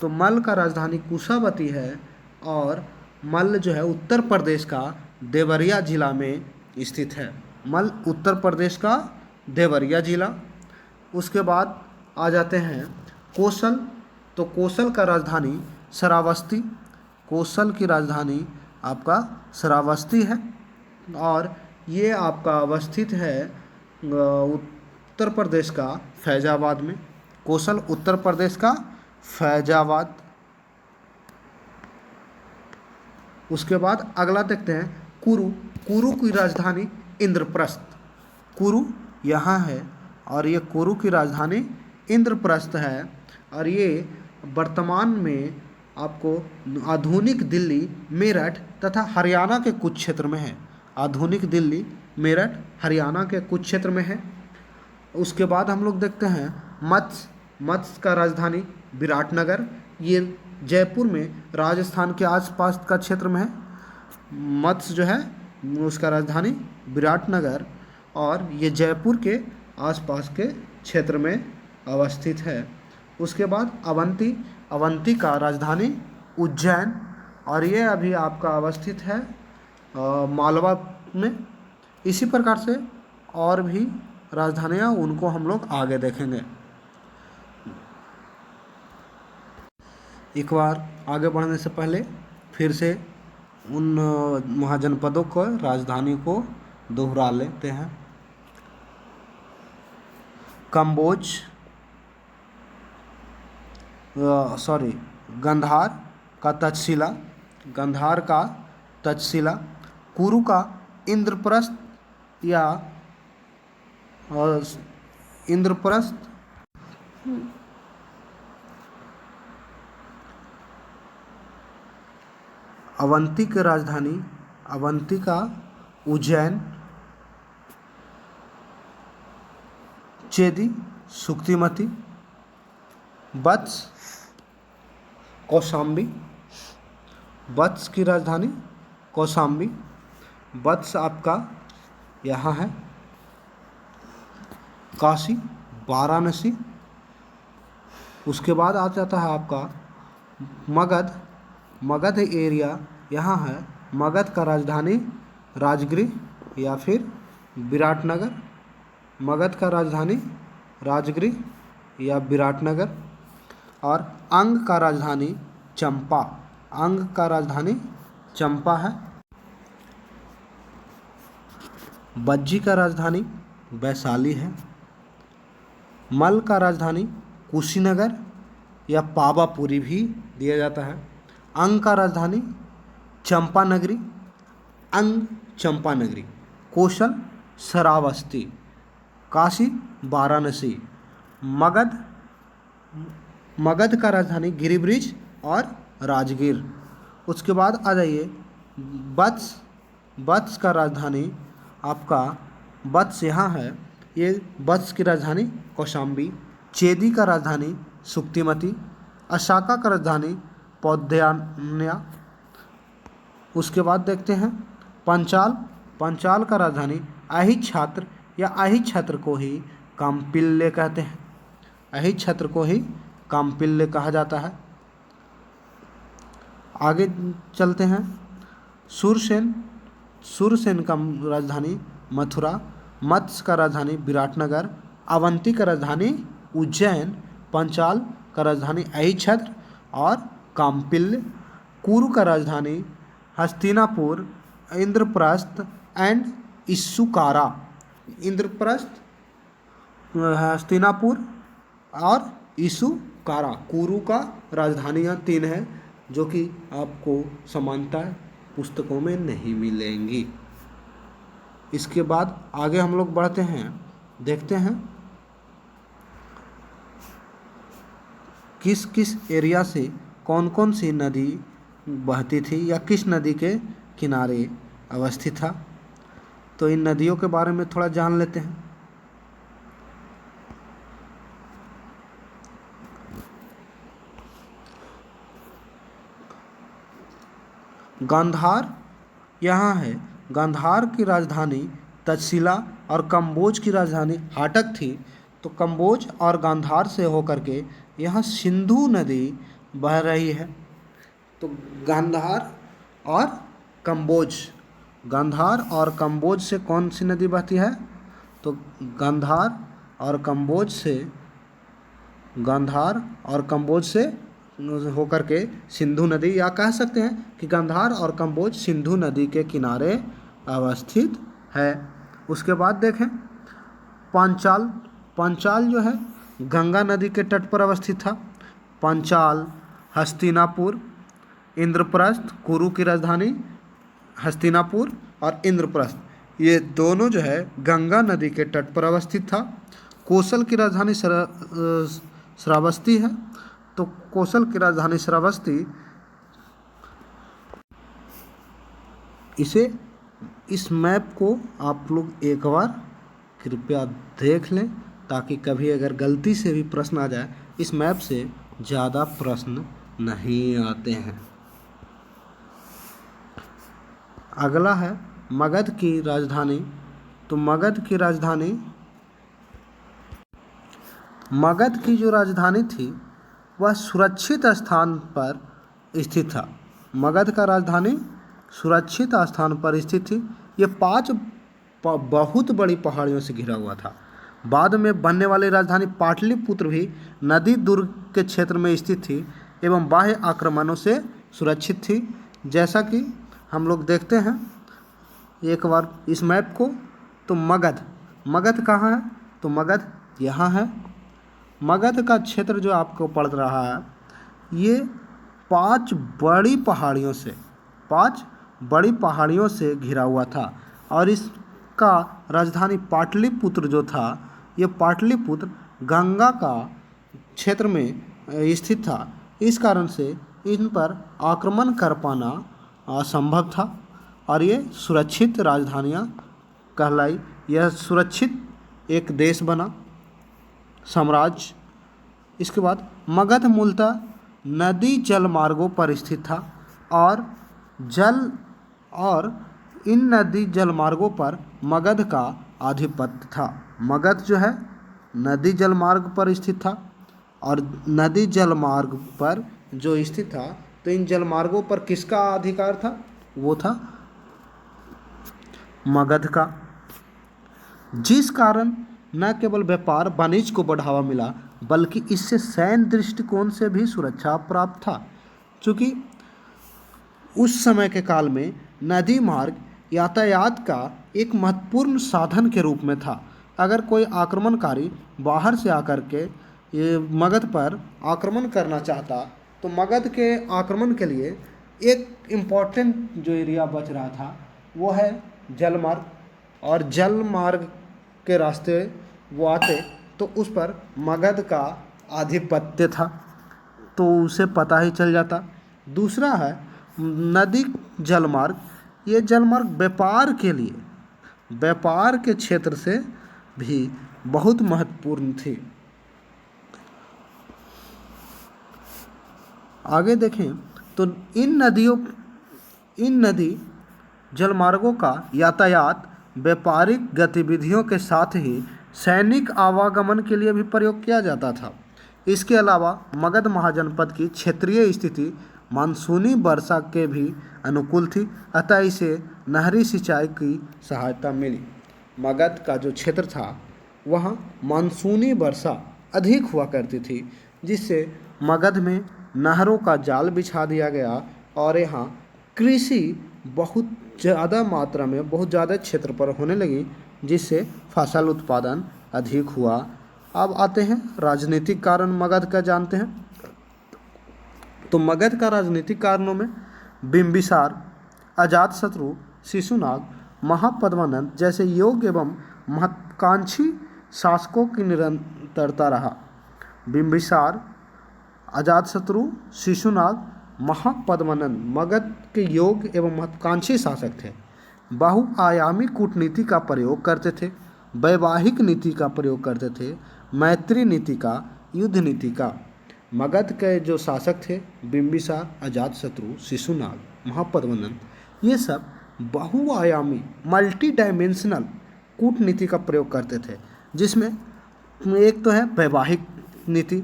A: तो मल का राजधानी कुशावती है और मल जो है उत्तर प्रदेश का देवरिया जिला में स्थित है। मल उत्तर प्रदेश का देवरिया जिला। उसके बाद आ जाते हैं कोसल। तो कोसल का राजधानी श्रावस्ती, कोसल की राजधानी आपका श्रावस्ती है और ये आपका अवस्थित है उत्तर प्रदेश का फैजाबाद में। कोसल उत्तर प्रदेश का फैजाबाद। उसके बाद अगला देखते हैं कुरु। कुरु की राजधानी इंद्रप्रस्थ, कुरु यहाँ है और ये कुरु की राजधानी इंद्रप्रस्थ है और ये वर्तमान में आपको आधुनिक दिल्ली, मेरठ तथा हरियाणा के कुछ क्षेत्र में है। आधुनिक दिल्ली, मेरठ, हरियाणा के कुछ क्षेत्र में है। उसके बाद हम लोग देखते हैं मत्स्य। मत्स्य का राजधानी विराटनगर, ये जयपुर में राजस्थान के आसपास का क्षेत्र में है। मत्स्य जो है उसका राजधानी विराटनगर और ये जयपुर के आसपास के क्षेत्र में अवस्थित है। उसके बाद अवंती, अवंती का राजधानी उज्जैन, और ये अभी आपका अवस्थित है मालवा में। इसी प्रकार से और भी राजधानियाँ, उनको हम लोग आगे देखेंगे। एक बार आगे बढ़ने से पहले फिर से उन महाजनपदों को, राजधानी को दोहरा लेते हैं। कंबोज, गंधार का तक्षशिला, गंधार का तक्षशिला, कुरु का इंद्रप्रस्थ या इंद्रप्रस्थ, अवंती की राजधानी, अवंती का उज्जैन, चेदी, सुक्तिमती, वत्स, कौशाम्बी, वत्स की राजधानी कौशाम्बी, वत्स आपका यहाँ है, काशी, वाराणसी। उसके बाद आ जाता है आपका मगध, मगध एरिया यहाँ है, मगध का राजधानी राजगृह या फिर विराटनगर, मगध का राजधानी राजगृह या विराटनगर। और अंग का राजधानी चंपा, अंग का राजधानी चंपा है। बज्जी का राजधानी वैशाली है। मल का राजधानी कुशीनगर या पावापुरी भी दिया जाता है। अंग का राजधानी चंपानगरी, अंग चंपानगरी। कौशल श्रावस्ती, काशी वाराणसी। मगध, मगध का राजधानी गिरिब्रिज और राजगीर। उसके बाद आ जाइए वत्स, वत्स का राजधानी आपका वत्स यहाँ है, ये वत्स की राजधानी कौशाम्बी। चेदी का राजधानी सुक्तिमती। अशाका का राजधानी पौध्यान्या। उसके बाद देखते हैं पंचाल, पंचाल का राजधानी अहिच्छत्र या अहिच्छत्र को ही काम्पिल्य कहते हैं, अहिच्छत्र को ही काम्पिल्य कहा जाता है। आगे चलते हैं सूरसेन, सूरसेन का राजधानी मथुरा। मत्स्य का राजधानी विराटनगर। अवंती का राजधानी उज्जैन। पंचाल का राजधानी अहिच्छत्र और काम्पिल्य। कुरु का राजधानी हस्तिनापुर, इंद्रप्रस्थ एंड इस्सुकारा। इंद्रप्रस्थ, हस्तिनापुर और इस्सुकारा। कुरु का राजधानियाँ 3 हैं जो कि आपको समानतः पुस्तकों में नहीं मिलेंगी। इसके बाद आगे हम लोग बढ़ते हैं, देखते हैं किस किस एरिया से कौन कौन सी नदी बहती थी या किस नदी के किनारे अवस्थित था। तो इन नदियों के बारे में थोड़ा जान लेते हैं। गांधार यहाँ है, गांधार की राजधानी तक्षशिला और कंबोज की राजधानी हाटक थी। तो कंबोज और गांधार से होकर के यहाँ सिंधु नदी बह रही है। तो गांधार और कंबोज, गांधार और कंबोज से कौन सी नदी बहती है? तो गांधार और कंबोज से, गांधार और कंबोज से होकर के सिंधु नदी, या कह सकते हैं कि गांधार और कंबोज सिंधु नदी के किनारे अवस्थित है। उसके बाद देखें पांचाल, पांचाल जो है गंगा नदी के तट पर अवस्थित था। पांचाल, हस्तिनापुर, इंद्रप्रस्थ, कुरु की राजधानी हस्तिनापुर और इंद्रप्रस्थ, ये दोनों जो है गंगा नदी के तट पर अवस्थित था। कौशल की राजधानी श्रावस्ती है। तो कौशल की राजधानी श्रावस्ती, इसे, इस मैप को आप लोग एक बार कृपया देख लें ताकि कभी अगर गलती से भी प्रश्न आ जाए, इस मैप से ज़्यादा प्रश्न नहीं आते हैं। अगला है मगध की राजधानी। तो मगध की राजधानी, मगध की जो राजधानी थी वह सुरक्षित स्थान पर स्थित था। मगध का राजधानी सुरक्षित स्थान पर स्थित थी। ये बहुत बड़ी पहाड़ियों से घिरा हुआ था। बाद में बनने वाली राजधानी पाटलिपुत्र भी नदी दुर्ग के क्षेत्र में स्थित थी एवं बाह्य आक्रमणों से सुरक्षित थी। जैसा कि हम लोग देखते हैं एक बार इस मैप को, तो मगध कहाँ है, तो मगध यहाँ है। मगध का क्षेत्र जो आपको पड़ रहा है ये 5 बड़ी पहाड़ियों से घिरा हुआ था और इसका राजधानी पाटलिपुत्र जो था, ये पाटलिपुत्र गंगा का क्षेत्र में स्थित था। इस कारण से इन पर आक्रमण कर पाना असंभव था और ये सुरक्षित राजधानियाँ कहलाई। यह सुरक्षित एक देश बना, साम्राज्य। इसके बाद मगध मूलतः नदी जल मार्गों पर स्थित था और इन नदी जल मार्गों पर मगध का आधिपत्य था। मगध जो है नदी जल मार्ग पर स्थित था और नदी जल मार्ग पर जो स्थित था, तो इन जल मार्गों पर किसका अधिकार था, वो था मगध का। जिस कारण न केवल व्यापार वाणिज्य को बढ़ावा मिला बल्कि इससे सैन्य दृष्टिकोण से भी सुरक्षा प्राप्त था, क्योंकि उस समय के काल में नदी मार्ग यातायात का एक महत्वपूर्ण साधन के रूप में था। अगर कोई आक्रमणकारी बाहर से आकर के ये मगध पर आक्रमण करना चाहता, तो मगध के आक्रमण के लिए एक इम्पॉर्टेंट जो एरिया बच रहा था वो है जलमार्ग, और जल मार्ग के रास्ते वो आते तो उस पर मगध का आधिपत्य था, तो उसे पता ही चल जाता। दूसरा है नदी जलमार्ग। ये जलमार्ग व्यापार के क्षेत्र से भी बहुत महत्वपूर्ण थी। आगे देखें तो इन नदी जलमार्गों का यातायात व्यापारिक गतिविधियों के साथ ही सैनिक आवागमन के लिए भी प्रयोग किया जाता था। इसके अलावा मगध महाजनपद की क्षेत्रीय स्थिति मानसूनी वर्षा के भी अनुकूल थी, अतः इसे नहरी सिंचाई की सहायता मिली। मगध का जो क्षेत्र था वहाँ मानसूनी वर्षा अधिक हुआ करती थी, जिससे मगध में नहरों का जाल बिछा दिया गया और यहाँ कृषि बहुत ज़्यादा मात्रा में, बहुत ज़्यादा क्षेत्र पर होने लगी, जिससे फसल उत्पादन अधिक हुआ। अब आते हैं राजनीतिक कारण मगध का जानते हैं। तो मगध का राजनीतिक कारणों में बिंबिसार, अजातशत्रु, शिशुनाग, महापद्मानंद जैसे योग्य एवं महत्वाकांक्षी शासकों की निरंतरता रहा। बिंबिसार, अजातशत्रु, शिशुनाग, महापद्मानंद मगध के योग्य एवं महत्वाकांक्षी शासक थे। बहुआयामी कूटनीति का प्रयोग करते थे, वैवाहिक नीति का प्रयोग करते थे, मैत्री नीति का, युद्ध नीति का। मगध के जो शासक थे बिंबिसार, अजातशत्रु, शिशुनाग, महापद्मानंद, ये सब बहुआयामी मल्टी डायमेंशनल कूटनीति का प्रयोग करते थे, जिसमें एक तो है वैवाहिक नीति।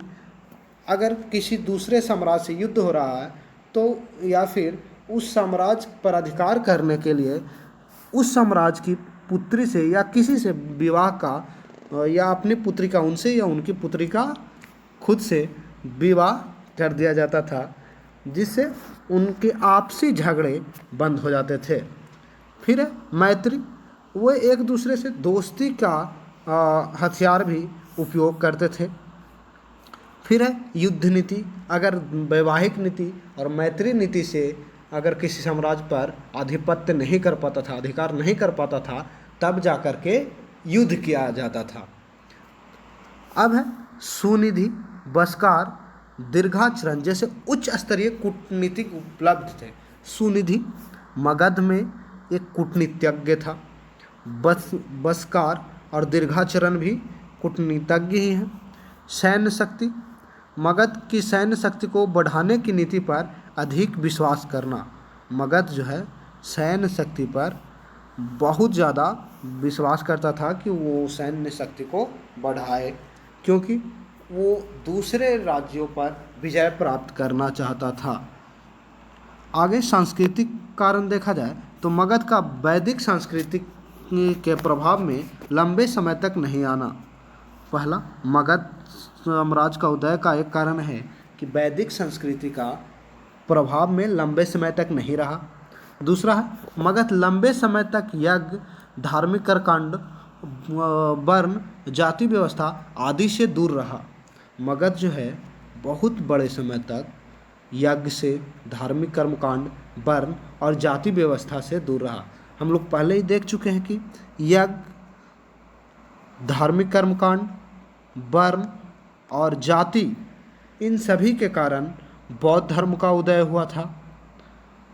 A: अगर किसी दूसरे साम्राज्य से युद्ध हो रहा है तो या फिर उस साम्राज्य पर अधिकार करने के लिए उस साम्राज्य की पुत्री से या किसी से विवाह का, या अपनी पुत्री का उनसे या उनकी पुत्री का खुद से विवाह कर दिया जाता था, जिससे उनके आपसी झगड़े बंद हो जाते थे। फिर है मैत्री, वो एक दूसरे से दोस्ती का हथियार भी उपयोग करते थे। फिर है युद्ध नीति। अगर वैवाहिक नीति और मैत्री नीति से अगर किसी साम्राज्य पर आधिपत्य नहीं कर पाता था, अधिकार नहीं कर पाता था, तब जाकर के युद्ध किया जाता था। अब है सुनिधि, बस्कार, दीर्घाचरण जैसे उच्च स्तरीय कूटनीतिक उपलब्ध थे। सुनिधि मगध में एक कूटनीतिज्ञ था। बस्कार और दीर्घाचरण भी कूटनीतिज्ञ ही हैं। सैन्य शक्ति, मगध की सैन्य शक्ति को बढ़ाने की नीति पर अधिक विश्वास करना। मगध जो है सैन्य शक्ति पर बहुत ज़्यादा विश्वास करता था कि वो सैन्य शक्ति को बढ़ाए, क्योंकि वो दूसरे राज्यों पर विजय प्राप्त करना चाहता था। आगे सांस्कृतिक कारण देखा जाए तो मगध का वैदिक संस्कृति के प्रभाव में लंबे समय तक नहीं आना। पहला, मगध साम्राज्य का उदय का एक कारण है कि वैदिक संस्कृति का प्रभाव में लंबे समय तक नहीं रहा। दूसरा है, मगध लंबे समय तक यज्ञ, धार्मिक कर्मकांड, वर्ण, जाति व्यवस्था आदि से दूर रहा। मगध जो है बहुत बड़े समय तक यज्ञ से, धार्मिक कर्मकांड, वर्ण और जाति व्यवस्था से दूर रहा। हम लोग पहले ही देख चुके हैं कि यज्ञ, धार्मिक कर्मकांड, वर्ण और जाति, इन सभी के कारण बौद्ध धर्म का उदय हुआ था।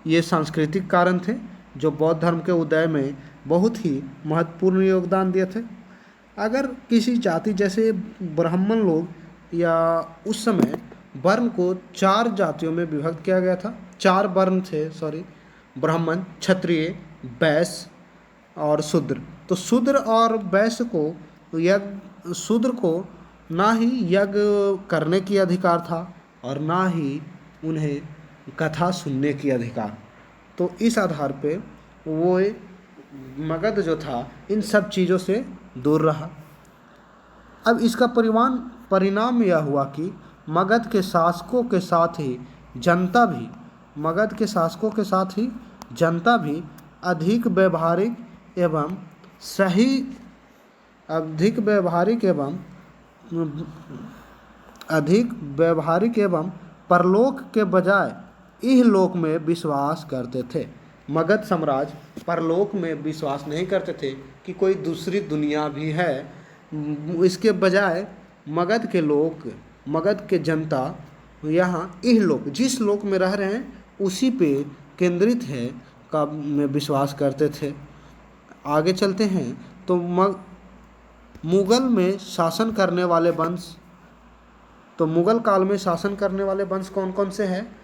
A: ये सांस्कृतिक कारण थे जो बौद्ध धर्म के उदय में बहुत ही महत्वपूर्ण योगदान दिए थे। अगर किसी जाति जैसे ब्राह्मण लोग या उस समय वर्ण को 4 जातियों में विभक्त किया गया था। 4 वर्ण थे, ब्राह्मण, क्षत्रिय, वैश्य और शूद्र। तो शूद्र और वैश्य को शूद्र को ना ही यज्ञ करने की अधिकार था और ना ही उन्हें कथा सुनने की अधिकार। तो इस आधार पे वो मगध जो था इन सब चीज़ों से दूर रहा। अब इसका परिणाम यह हुआ कि मगध के शासकों के साथ ही जनता भी अधिक व्यवहारिक एवं परलोक के बजाय इहलोक में विश्वास करते थे। मगध साम्राज्य परलोक में विश्वास नहीं करते थे कि कोई दूसरी दुनिया भी है। इसके बजाय मगध के जनता यहाँ इहलोक, जिस लोक में रह रहे हैं उसी पे केंद्रित है का में विश्वास करते थे। आगे चलते हैं तो मुगल में शासन करने वाले वंश, तो मुगल काल में शासन करने वाले वंश कौन कौन से हैं?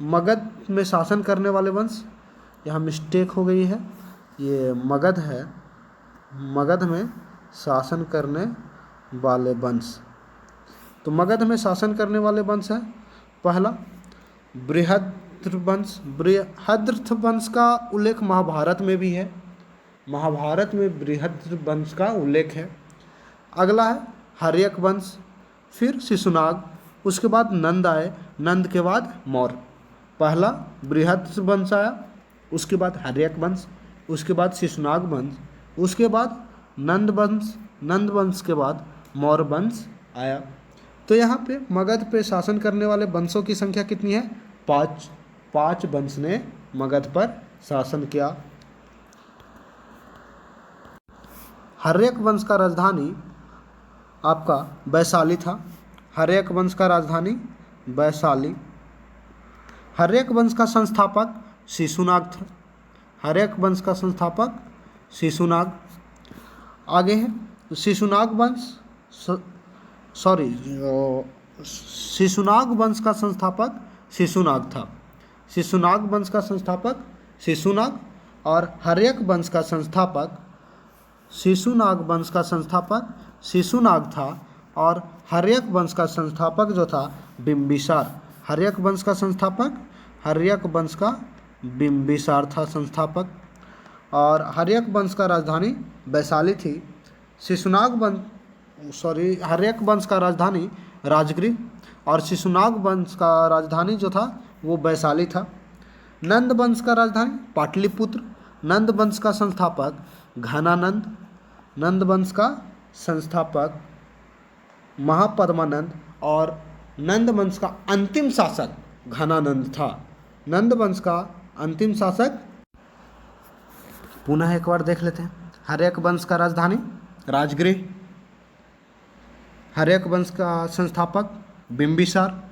A: मगध में शासन करने वाले वंश, यहाँ मिस्टेक हो गई है, ये मगध है। मगध में शासन करने वाले वंश, तो मगध में शासन करने वाले वंश है। पहला, बृहद्रथ वंश। बृहद्रथ वंश का उल्लेख महाभारत में भी है। महाभारत में बृहद्रथ वंश का उल्लेख है। अगला है हर्यक वंश, फिर शिशुनाग, उसके बाद नंद आए, नंद के बाद मौर्य। पहला बृहद्रथ वंश आया, उसके बाद हर्यक वंश, उसके बाद शिशुनाग वंश, उसके बाद नंद वंश, नंद वंश के बाद मौर्य वंश आया। तो यहाँ पे मगध पे शासन करने वाले वंशों की संख्या कितनी है? 5 वंश ने मगध पर शासन किया। हर्यक वंश का राजधानी आपका वैशाली था। हर्यक वंश का राजधानी वैशाली। हर्यक वंश का संस्थापक शिशुनाग था। हर्यक वंश का संस्थापक शिशुनाग। आगे है शिशुनाग वंश, शिशुनाग वंश का संस्थापक शिशुनाग था। शिशुनाग वंश का संस्थापक शिशुनाग और हर्यक वंश का संस्थापक शिशुनाग वंश का संस्थापक शिशुनाग था और हर्यक वंश का संस्थापक जो था बिंबिसार। हर्यक वंश का संस्थापक हर्यक वंश का बिंबिसार था संस्थापक। और हर्यक वंश का राजधानी वैशाली थी। हर्यक वंश का राजधानी राजगृह और शिशुनाग वंश का राजधानी जो था वो वैशाली था। नंद वंश का राजधानी पाटलिपुत्र। नंद वंश का संस्थापक घनानंद। नंद वंश का संस्थापक महापद्मानंद और नंद वंश का अंतिम शासक घनानंद था। नंद वंश का अंतिम शासक, पुनः एक बार देख लेते हैं। हर्यक वंश का राजधानी राजगृह। हर्यक वंश का संस्थापक बिंबिसार।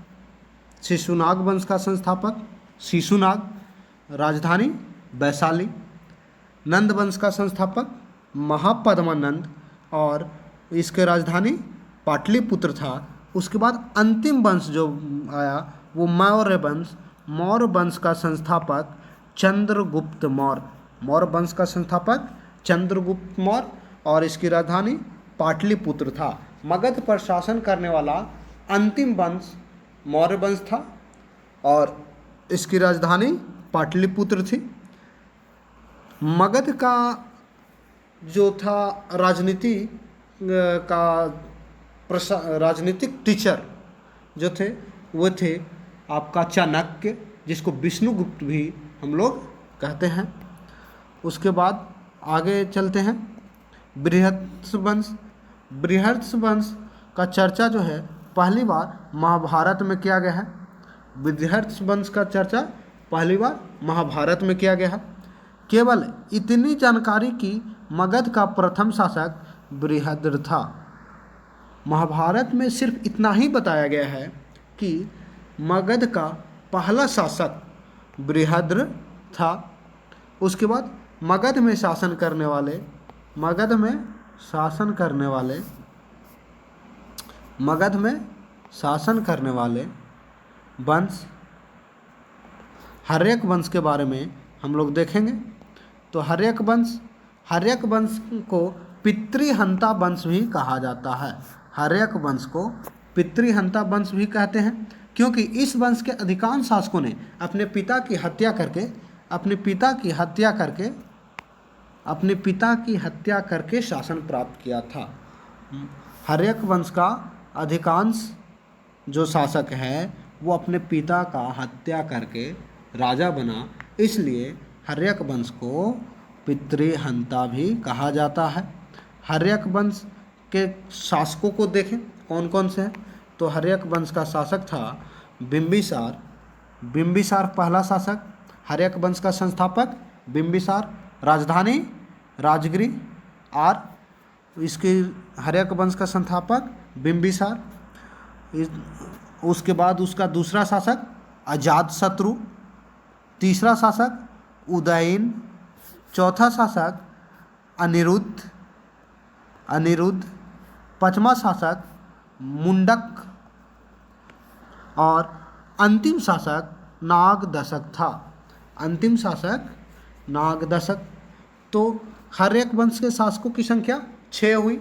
A: शिशुनाग वंश का संस्थापक शिशुनाग, राजधानी वैशाली। नंद वंश का संस्थापक महापद्मानंद और इसके राजधानी पाटलिपुत्र था। उसके बाद अंतिम वंश जो आया वो मौर्य वंश। मौर्य वंश का संस्थापक चंद्रगुप्त मौर्य। मौर्य वंश का संस्थापक चंद्रगुप्त मौर्य और इसकी राजधानी पाटलिपुत्र था। मगध पर शासन करने वाला अंतिम वंश मौर्य वंश था और इसकी राजधानी पाटलिपुत्र थी। मगध का जो था राजनीतिक टीचर जो थे वो थे आपका चाणक्य, जिसको विष्णुगुप्त भी हम लोग कहते हैं। उसके बाद आगे चलते हैं बृहत्स वंश। बृहत्स वंश का चर्चा जो है पहली बार महाभारत में किया गया है। बृहत्स वंश का चर्चा पहली बार महाभारत में किया गया है। केवल इतनी जानकारी कि मगध का प्रथम शासक बृहद्र था। महाभारत में सिर्फ इतना ही बताया गया है कि मगध का पहला शासक बृहद्र था। उसके बाद मगध में शासन करने वाले वंश हर्यक वंश के बारे में हम लोग देखेंगे। तो हर्यक वंश को पितृहंता वंश भी कहा जाता है। हर्यक वंश को पितृहंता वंश भी कहते हैं क्योंकि इस वंश के अधिकांश शासकों ने अपने पिता की हत्या करके शासन प्राप्त किया था। हर्यक वंश का अधिकांश जो शासक है वो अपने पिता का हत्या करके राजा बना, इसलिए हर्यक वंश को पितृहंता भी कहा जाता है। हर्यक वंश के शासकों को देखें कौन कौन से हैं। तो हर्यक वंश का शासक था बिंबिसार पहला शासक। हर्यक वंश का संस्थापक बिंबिसार, राजधानी राजगिरी और इसके हर्यक वंश का संस्थापक बिंबिसार। उसके बाद उसका दूसरा शासक अजातशत्रु, तीसरा शासक उदयन, चौथा शासक अनिरुद्ध, पांचवा शासक मुंडक और अंतिम शासक नागदशक था। तो हर्यक वंश के शासकों की संख्या 6 हुई।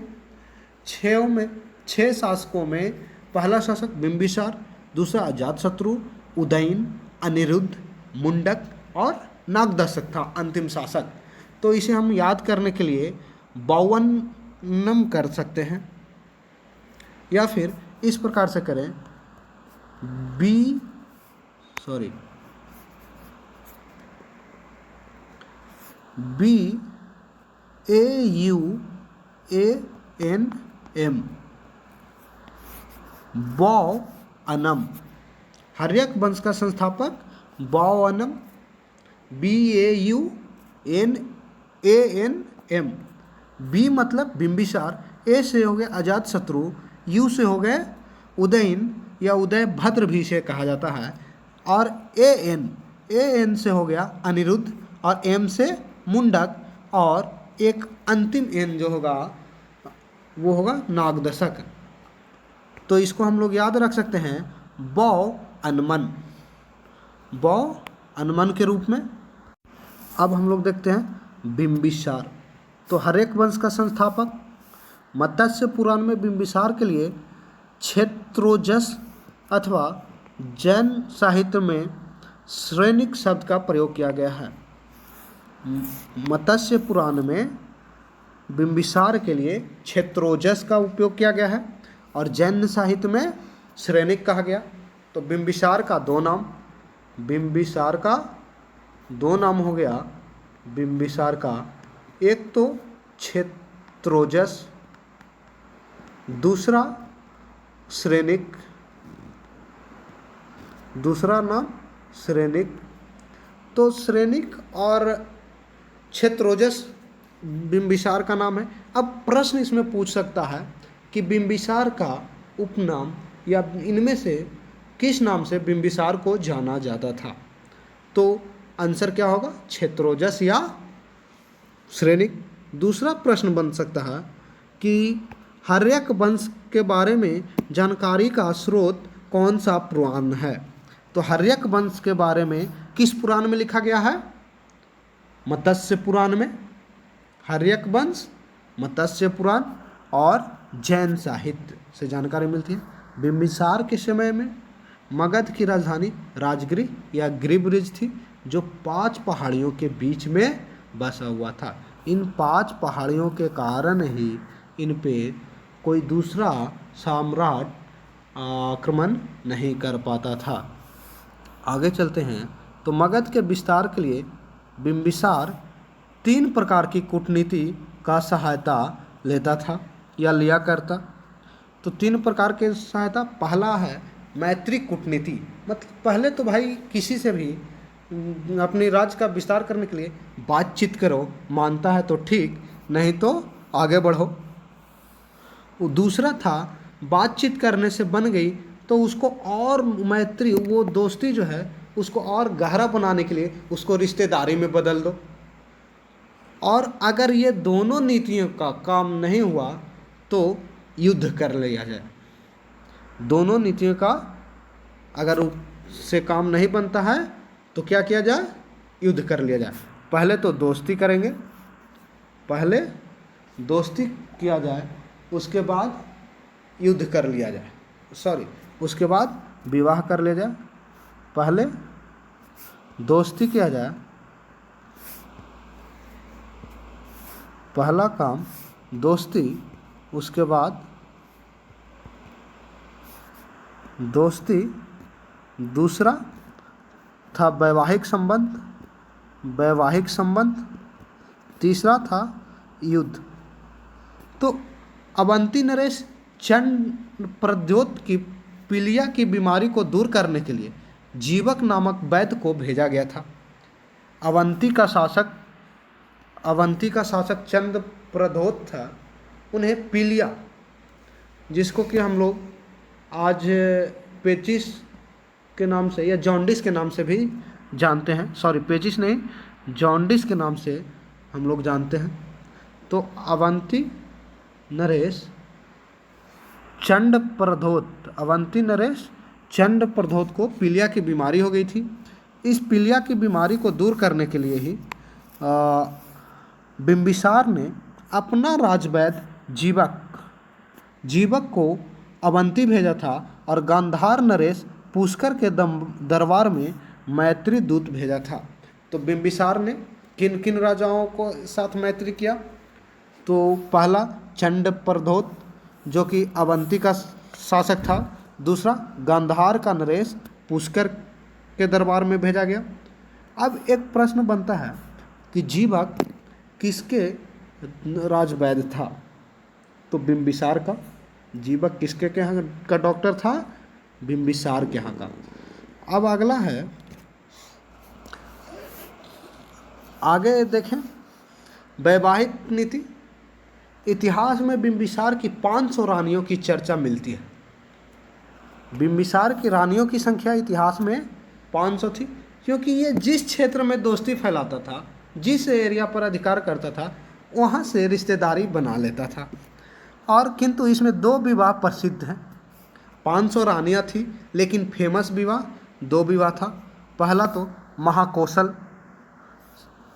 A: 6 शासकों में पहला शासक बिंबिसार, दूसरा अजातशत्रु, उदयन, अनिरुद्ध, मुंडक और नागदशक था अंतिम शासक। तो इसे हम याद करने के लिए 52 कर सकते हैं या फिर इस प्रकार से करें BAUANM बौअनम। हर्यक वंश का संस्थापक बौअनम, BAUANM। बी मतलब बिंबिसार, ए से हो गया अजातशत्रु, यू से हो गए उदयन या उदय भद्र भी से कहा जाता है, और एन से हो गया अनिरुद्ध और एम से मुंडक, और एक अंतिम एन जो होगा वो होगा नागदशक। तो इसको हम लोग याद रख सकते हैं बौअनमन के रूप में। अब हम लोग देखते हैं बिंबिसार। तो हर्यक वंश का संस्थापक, मत्स्य पुराण में बिंबिसार के लिए क्षेत्रोजस अथवा जैन साहित्य में श्रेनिक शब्द का प्रयोग किया गया है। मत्स्य पुराण में बिंबिसार के लिए क्षेत्रोजस का उपयोग किया गया है और जैन साहित्य में श्रेनिक कहा गया। तो बिंबिसार का दो नाम हो गया। बिंबिसार का एक तो क्षेत्रोजस, दूसरा श्रेनिक, दूसरा नाम श्रेनिक। तो श्रेनिक और क्षेत्रोजस बिंबिसार का नाम है। अब प्रश्न इसमें पूछ सकता है कि बिंबिसार का उपनाम या इनमें से किस नाम से बिंबिसार को जाना जाता था। तो आंसर क्या होगा, क्षेत्रोजस या श्रेनिक। दूसरा प्रश्न बन सकता है कि हर्यक वंश के बारे में जानकारी का स्रोत कौन सा पुराण है। तो हर्यक वंश के बारे में किस पुराण में लिखा गया है, मत्स्य पुराण में। हर्यक वंश, मत्स्य पुराण और जैन साहित्य से जानकारी मिलती है। बिंबिसार के समय में मगध की राजधानी राजगिरी या गिरिब्रिज थी, जो 5 पहाड़ियों के बीच में बसा हुआ था। इन 5 पहाड़ियों के कारण ही इन पे कोई दूसरा सम्राट आक्रमण नहीं कर पाता था। आगे चलते हैं तो मगध के विस्तार के लिए बिंबिसार 3 प्रकार की कूटनीति का सहायता लेता था या लिया करता। तो 3 प्रकार के सहायता, पहला है मैत्री कूटनीति, मतलब पहले तो भाई किसी से भी अपनी राज्य का विस्तार करने के लिए बातचीत करो, मानता है तो ठीक, नहीं तो आगे बढ़ो। दूसरा था बातचीत करने से बन गई तो उसको और मैत्री, वो दोस्ती जो है उसको और गहरा बनाने के लिए उसको रिश्तेदारी में बदल दो। और अगर ये दोनों नीतियों का काम नहीं हुआ तो युद्ध कर लिया जाए। दोनों नीतियों का अगर उससे काम नहीं बनता है तो क्या किया जाए, युद्ध कर लिया जाए। पहले तो दोस्ती करेंगे, पहले दोस्ती किया जाए, उसके बाद युद्ध कर लिया जाए, उसके बाद विवाह कर लिया जाए। पहले दोस्ती किया जाए, पहला काम दोस्ती, उसके बाद दोस्ती, दूसरा था वैवाहिक संबंध, तीसरा था युद्ध। तो अवंती नरेश चंड प्रद्योत की पीलिया की बीमारी को दूर करने के लिए जीवक नामक वैद्य को भेजा गया था। अवंती का शासक चंद प्रद्योत था, उन्हें पीलिया, जिसको कि हम लोग आज पेचिस के नाम से या जॉन्डिस के नाम से भी जानते हैं, पेचिस नहीं, जॉन्डिस के नाम से हम लोग जानते हैं। तो अवंती नरेश चंड प्रद्योत को पीलिया की बीमारी हो गई थी। इस पीलिया की बीमारी को दूर करने के लिए ही बिंबिसार ने अपना राजवैद्य जीवक को अवंती भेजा था और गांधार नरेश पुष्कर के दरबार में मैत्री दूत भेजा था। तो बिंबिसार ने किन किन राजाओं को साथ मैत्री किया, तो पहला चंड प्रद्योत जो कि अवंती का शासक था, दूसरा गांधार का नरेश पुष्कर के दरबार में भेजा गया। अब एक प्रश्न बनता है कि जीवक किसके राजवैद्य था, तो बिंबिसार का। जीवक किसके के यहाँ का डॉक्टर था, बिंबिसार के यहाँ का। अब अगला है, आगे देखें, वैवाहिक नीति। इतिहास में बिंबिसार की 500 रानियों की चर्चा मिलती है। बिंबिसार की रानियों की संख्या इतिहास में 500 थी, क्योंकि ये जिस क्षेत्र में दोस्ती फैलाता था, जिस एरिया पर अधिकार करता था, वहाँ से रिश्तेदारी बना लेता था। और किंतु इसमें 2 विवाह प्रसिद्ध हैं। 500 रानियाँ थी, लेकिन फेमस विवाह 2 विवाह था। पहला तो महाकौशल,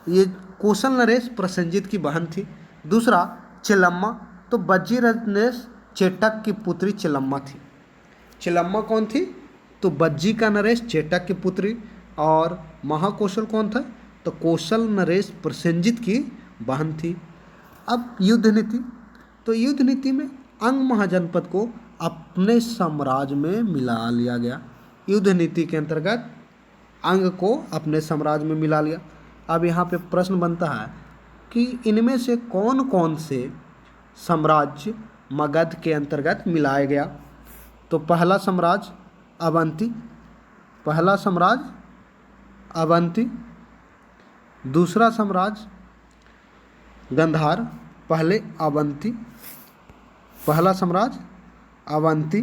A: ये कौशल नरेश प्रसेनजीत की बहन थी। दूसरा चिलम्मा, तो बज्जी नरेश चेटक की पुत्री चिलम्मा थी। चिलम्मा कौन थी, तो बज्जी का नरेश चेटक की पुत्री। और महाकौशल कौन था, तो कौशल नरेश प्रसेनजीत की बहन थी। अब युद्ध नीति, तो युद्ध नीति में अंग महाजनपद को अपने साम्राज्य में मिला लिया गया। युद्ध नीति के अंतर्गत अंग को अपने साम्राज्य में मिला लिया। अब यहाँ पे प्रश्न बनता है कि इनमें से कौन कौन से साम्राज्य मगध के अंतर्गत मिलाया गया। तो पहला साम्राज्य अवंती, दूसरा साम्राज्य गंधार, पहला साम्राज्य अवंती,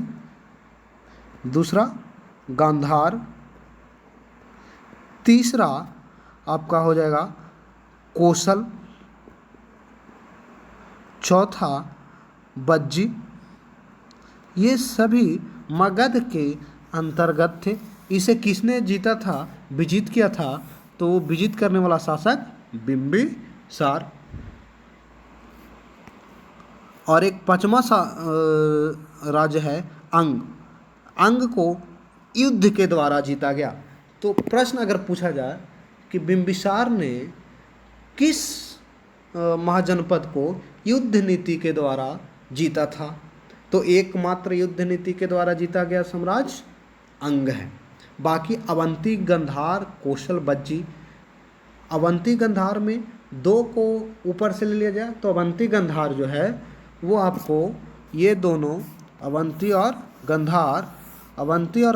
A: दूसरा गांधार, तीसरा आपका हो जाएगा कौशल, चौथा बज्जी। ये सभी मगध के अंतर्गत थे। इसे किसने जीता था, विजित किया था, तो वो विजित करने वाला शासक बिंबिसार। और एक 5वां राज्य है अंग। अंग को युद्ध के द्वारा जीता गया। तो प्रश्न अगर पूछा जाए कि बिंबिसार ने किस महाजनपद को युद्ध नीति के द्वारा जीता था, तो एकमात्र युद्ध नीति के द्वारा जीता गया साम्राज्य अंग है। बाकी अवंती, गांधार, कौशल, बज्जी, अवंती गांधार में दो को ऊपर से ले लिया जाए तो अवंती गांधार जो है वो आपको ये दोनों अवंती और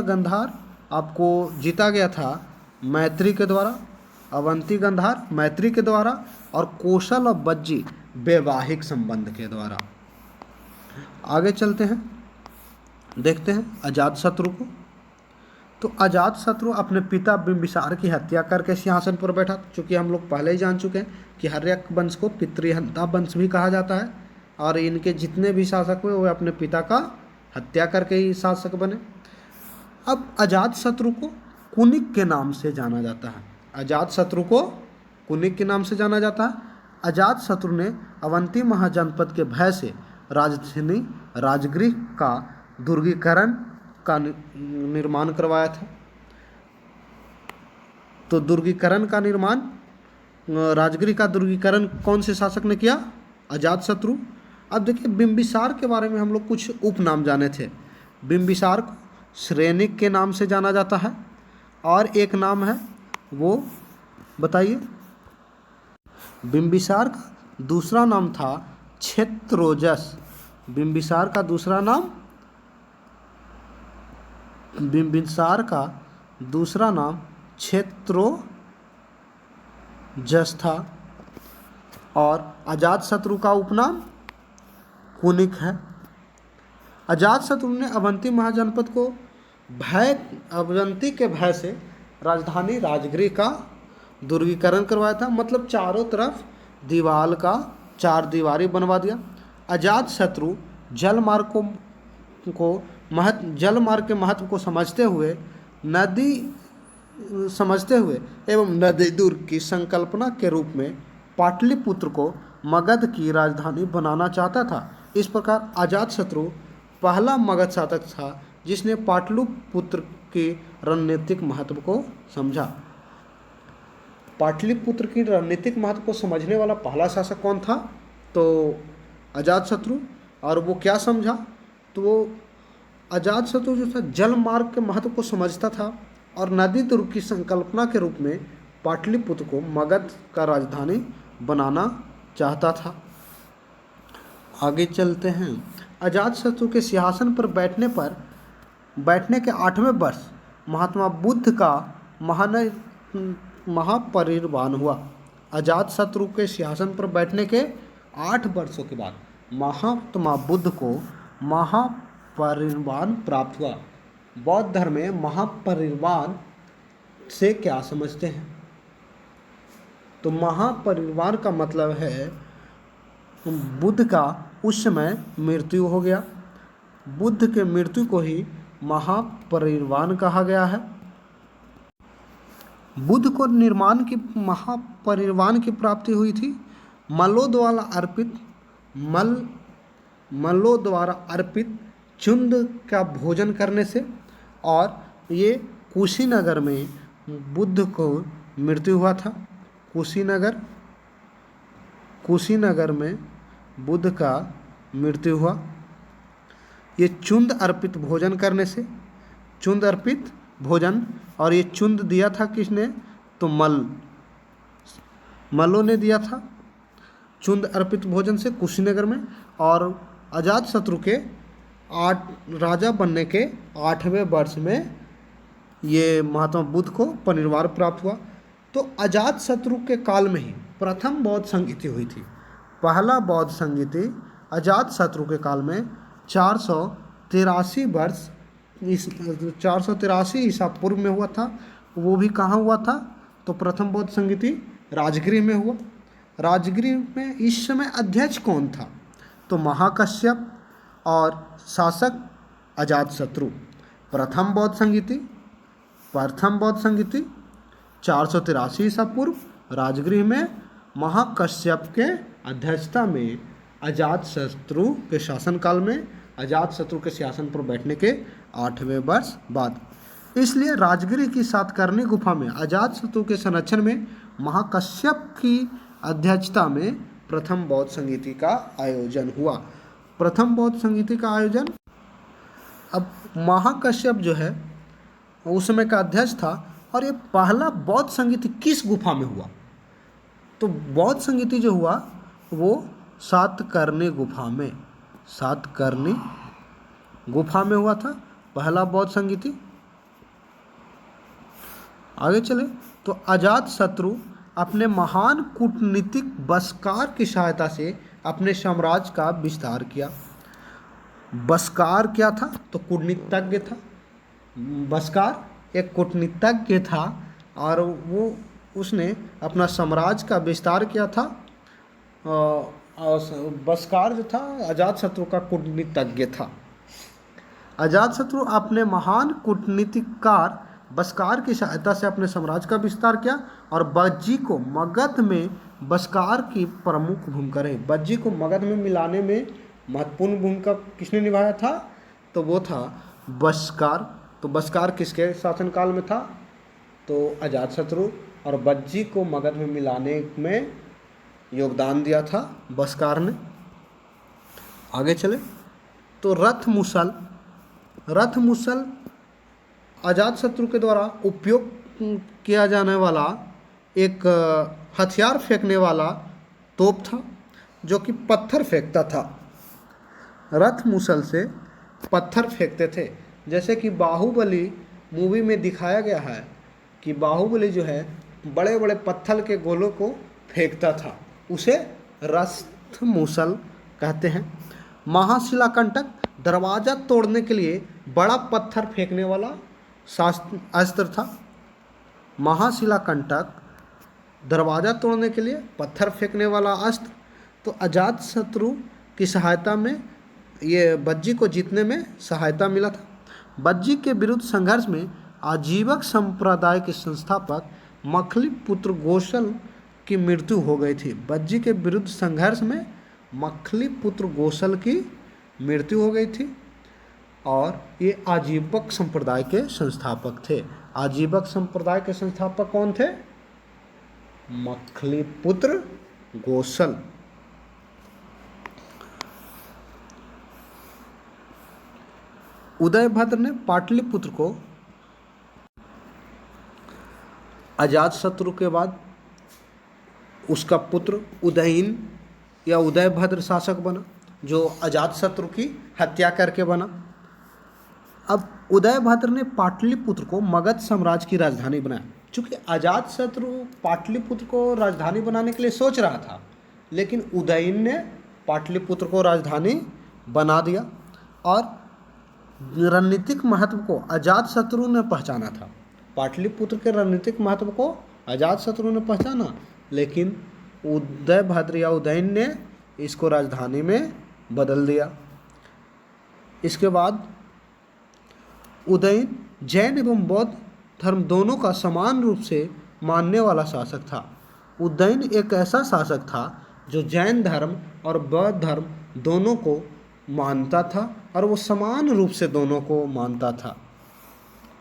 A: गांधार आपको जीता गया था मैत्री के द्वारा। अवंती गांधार मैत्री के द्वारा और कौशल और बज्जी वैवाहिक संबंध के द्वारा। आगे चलते हैं, देखते हैं अजातशत्रु को। तो अजातशत्रु अपने पिता बिंबिसार की हत्या करके सिंहासन पर बैठा। चूँकि हम लोग पहले ही जान चुके हैं कि हर्यक वंश को पितृहंता वंश भी कहा जाता है और इनके जितने भी शासक हुए वो अपने पिता का हत्या करके ही शासक बने। अब अजातशत्रु को कुनिक के नाम से जाना जाता है। अजातशत्रु को कुनिक के नाम से जाना जाता है। अजातशत्रु ने अवंती महाजनपद के भय से राजधानी राजगृह का दुर्गीकरण का निर्माण करवाया था। तो दुर्गीकरण का निर्माण, राजगृह का दुर्गीकरण कौन से शासक ने किया? अजातशत्रु। अब देखिए बिंबिसार के बारे में हम लोग कुछ उपनाम जाने थे। बिंबिसार को श्रेनिक के नाम से जाना जाता है और एक नाम है वो बताइए। बिंबिसार का दूसरा नाम था क्षेत्रोजस। बिंबिसार का दूसरा नाम क्षेत्रोजस था और अजातशत्रु का उपनाम कुनिक है। अजातशत्रु ने अवंती महाजनपद को अवंती के भय से राजधानी राजगृह का दुर्गीकरण करवाया था। मतलब चारों तरफ दीवार का चार दीवारी बनवा दिया। अजातशत्रु जल मार्ग के महत्व को समझते हुए एवं नदी दुर्ग की संकल्पना के रूप में पाटलिपुत्र को मगध की राजधानी बनाना चाहता था। इस प्रकार अजातशत्रु पहला मगध शासक था जिसने पाटलिपुत्र के रणनीतिक महत्व को समझा। पाटलिपुत्र की रणनीतिक महत्व को समझने वाला पहला शासक कौन था? तो अजातशत्रु। और वो क्या समझा? तो वो अजातशत्रु जो था जल मार्ग के महत्व को समझता था और नदी दुर्ग की संकल्पना के रूप में पाटलिपुत्र को मगध का राजधानी बनाना चाहता था। आगे चलते हैं। अजातशत्रु के सिंहासन पर बैठने के 8वें वर्ष महात्मा बुद्ध का महापरिनिर्वाण हुआ। अजातशत्रु के सिंहासन पर बैठने के 8 वर्षों के बाद महात्मा बुद्ध को महापरिनिर्वाण प्राप्त हुआ। बौद्ध धर्म में महापरिनिर्वाण से क्या समझते हैं? तो महापरिनिर्वाण का मतलब है बुद्ध का उस समय मृत्यु हो गया। बुद्ध के मृत्यु को ही महापरिनिर्वाण कहा गया है। बुद्ध को महापरिनिर्वाण की प्राप्ति हुई थी मल्लों द्वारा अर्पित चुंद का भोजन करने से। और ये कुशीनगर में बुद्ध को मृत्यु हुआ था। कुशीनगर में बुद्ध का मृत्यु हुआ। ये चुंद अर्पित भोजन करने से, चुंद अर्पित भोजन, और ये चुंद दिया था किसने? तो मल्लों ने दिया था चुंद अर्पित भोजन से कुशीनगर में। और अजातशत्रु के राजा बनने के 8वें वर्ष में ये महात्मा बुद्ध को परिनिर्वाण प्राप्त हुआ। तो अजातशत्रु के काल में ही प्रथम बौद्ध संगीति हुई थी। पहला बौद्ध संगीति अजातशत्रु के काल में 483 ईसा पूर्व में हुआ था। वो भी कहाँ हुआ था? तो प्रथम बौद्ध संगीति राजगृह में हुआ। राजगृह में इस समय अध्यक्ष कौन था? तो महाकश्यप और शासक अजातशत्रु। प्रथम बौद्ध संगीति 483 ईसा पूर्व राजगृह में महाकश्यप के अध्यक्षता में अजातशत्रु के शासनकाल में, अजातशत्रु के सिंहासन पर बैठने के 8वें वर्ष बाद। इसलिए राजगिरी की सातकर्णी गुफा में अजातशत्रु के संरक्षण में महाकश्यप की अध्यक्षता में प्रथम बौद्ध संगीति का आयोजन हुआ। प्रथम बौद्ध संगीति का आयोजन, अब महाकश्यप जो है उस समय का अध्यक्ष था। और ये पहला बौद्ध संगीति किस गुफा में हुआ? तो बौद्ध संगीति जो हुआ वो सातकर्णी गुफा में, सातकर्णी गुफा में हुआ था पहला बौद्ध संगीति। आगे चले तो अजातशत्रु अपने महान कूटनीतिक बस्कार की सहायता से अपने साम्राज्य का विस्तार किया। बस्कार क्या था? तो कूटनीतिज्ञ था। बस्कार एक कूटनीतिज्ञ था और वो उसने अपना साम्राज्य का विस्तार किया था। बस्कार जो था अजातशत्रु का कूटनीतिज्ञ था। अजातशत्रु अपने महान कूटनीतिकार बस्कार की सहायता से अपने साम्राज्य का विस्तार किया और बज्जी को मगध में बस्कार की प्रमुख भूमिका रही। बज्जी को मगध में मिलाने में महत्वपूर्ण भूमिका किसने निभाया था? तो वो था बस्कार। तो बस्कार किसके शासनकाल में था? तो अजातशत्रु। और बज्जी को मगध में मिलाने में योगदान दिया था बस्कार ने। आगे चले तो रथ मुसल अजातशत्रु के द्वारा उपयोग किया जाने वाला एक हथियार फेंकने वाला तोप था जो कि पत्थर फेंकता था। रथ मुसल से पत्थर फेंकते थे। जैसे कि बाहुबली मूवी में दिखाया गया है कि बाहुबली जो है बड़े बड़े पत्थर के गोलों को फेंकता था, उसे रथ मुसल कहते हैं। महाशिलाकंटक दरवाज़ा तोड़ने के लिए बड़ा पत्थर फेंकने वाला अस्त्र था। महाशिलाकंटक दरवाज़ा तोड़ने के लिए पत्थर फेंकने वाला अस्त्र। तो अजातशत्रु की सहायता में ये बज्जी को जीतने में सहायता मिला था। बज्जी के विरुद्ध संघर्ष में आजीवक संप्रदाय के संस्थापक मखलीपुत्र गोसल की मृत्यु हो गई थी। बज्जी के विरुद्ध संघर्ष में मखलीपुत्र गोसल की मृत्यु हो गई थी और ये आजीवक संप्रदाय के संस्थापक थे। आजीवक संप्रदाय के संस्थापक कौन थे? मखलीपुत्र गोसल। उदयभद्र ने पाटलिपुत्र को अजातशत्रु के बाद उसका पुत्र उदयीन या उदयभद्र शासक बना, जो अजातशत्रु की हत्या करके बना। अब उदयभद्र ने पाटलिपुत्र को मगध साम्राज्य की राजधानी बनाया। चूँकि अजातशत्रु पाटलिपुत्र को राजधानी बनाने के लिए सोच रहा था, लेकिन उदयीन ने पाटलिपुत्र को राजधानी बना दिया और रणनीतिक महत्व को अजातशत्रु ने पहचाना था। पाटलिपुत्र के रणनीतिक महत्व को अजातशत्रु ने पहचाना, लेकिन उदयभद्र या उदयन ने इसको राजधानी में बदल दिया। इसके बाद उदयन जैन एवं बौद्ध धर्म दोनों का समान रूप से मानने वाला शासक था। उदयन एक ऐसा शासक था जो जैन धर्म और बौद्ध धर्म दोनों को मानता था और वो समान रूप से दोनों को मानता था।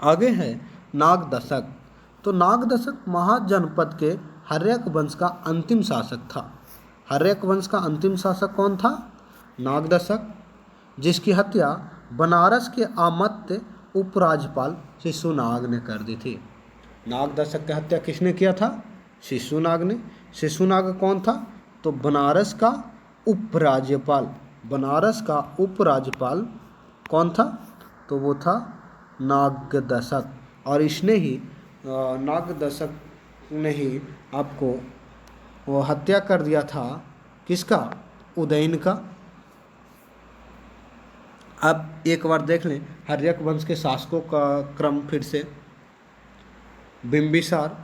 A: आगे है नागदशक। तो नागदशक महाजनपद के हर्यक वंश का अंतिम शासक था। हर्यक वंश का अंतिम शासक कौन था? नागदशक, जिसकी हत्या बनारस के आमत्य उपराज्यपाल शिशुनाग ने कर दी थी। नागदशक की हत्या किसने किया था? शिशुनाग ने। शिशुनाग कौन था? तो बनारस का उपराज्यपाल। बनारस का उपराज्यपाल कौन था? तो वो था नागदशक। और इसने ही नागदशक ने ही आपको वो हत्या कर दिया था किसका? उदयन का। अब एक बार देख लें हर्यक वंश के शासकों का क्रम फिर से। बिंबिसार,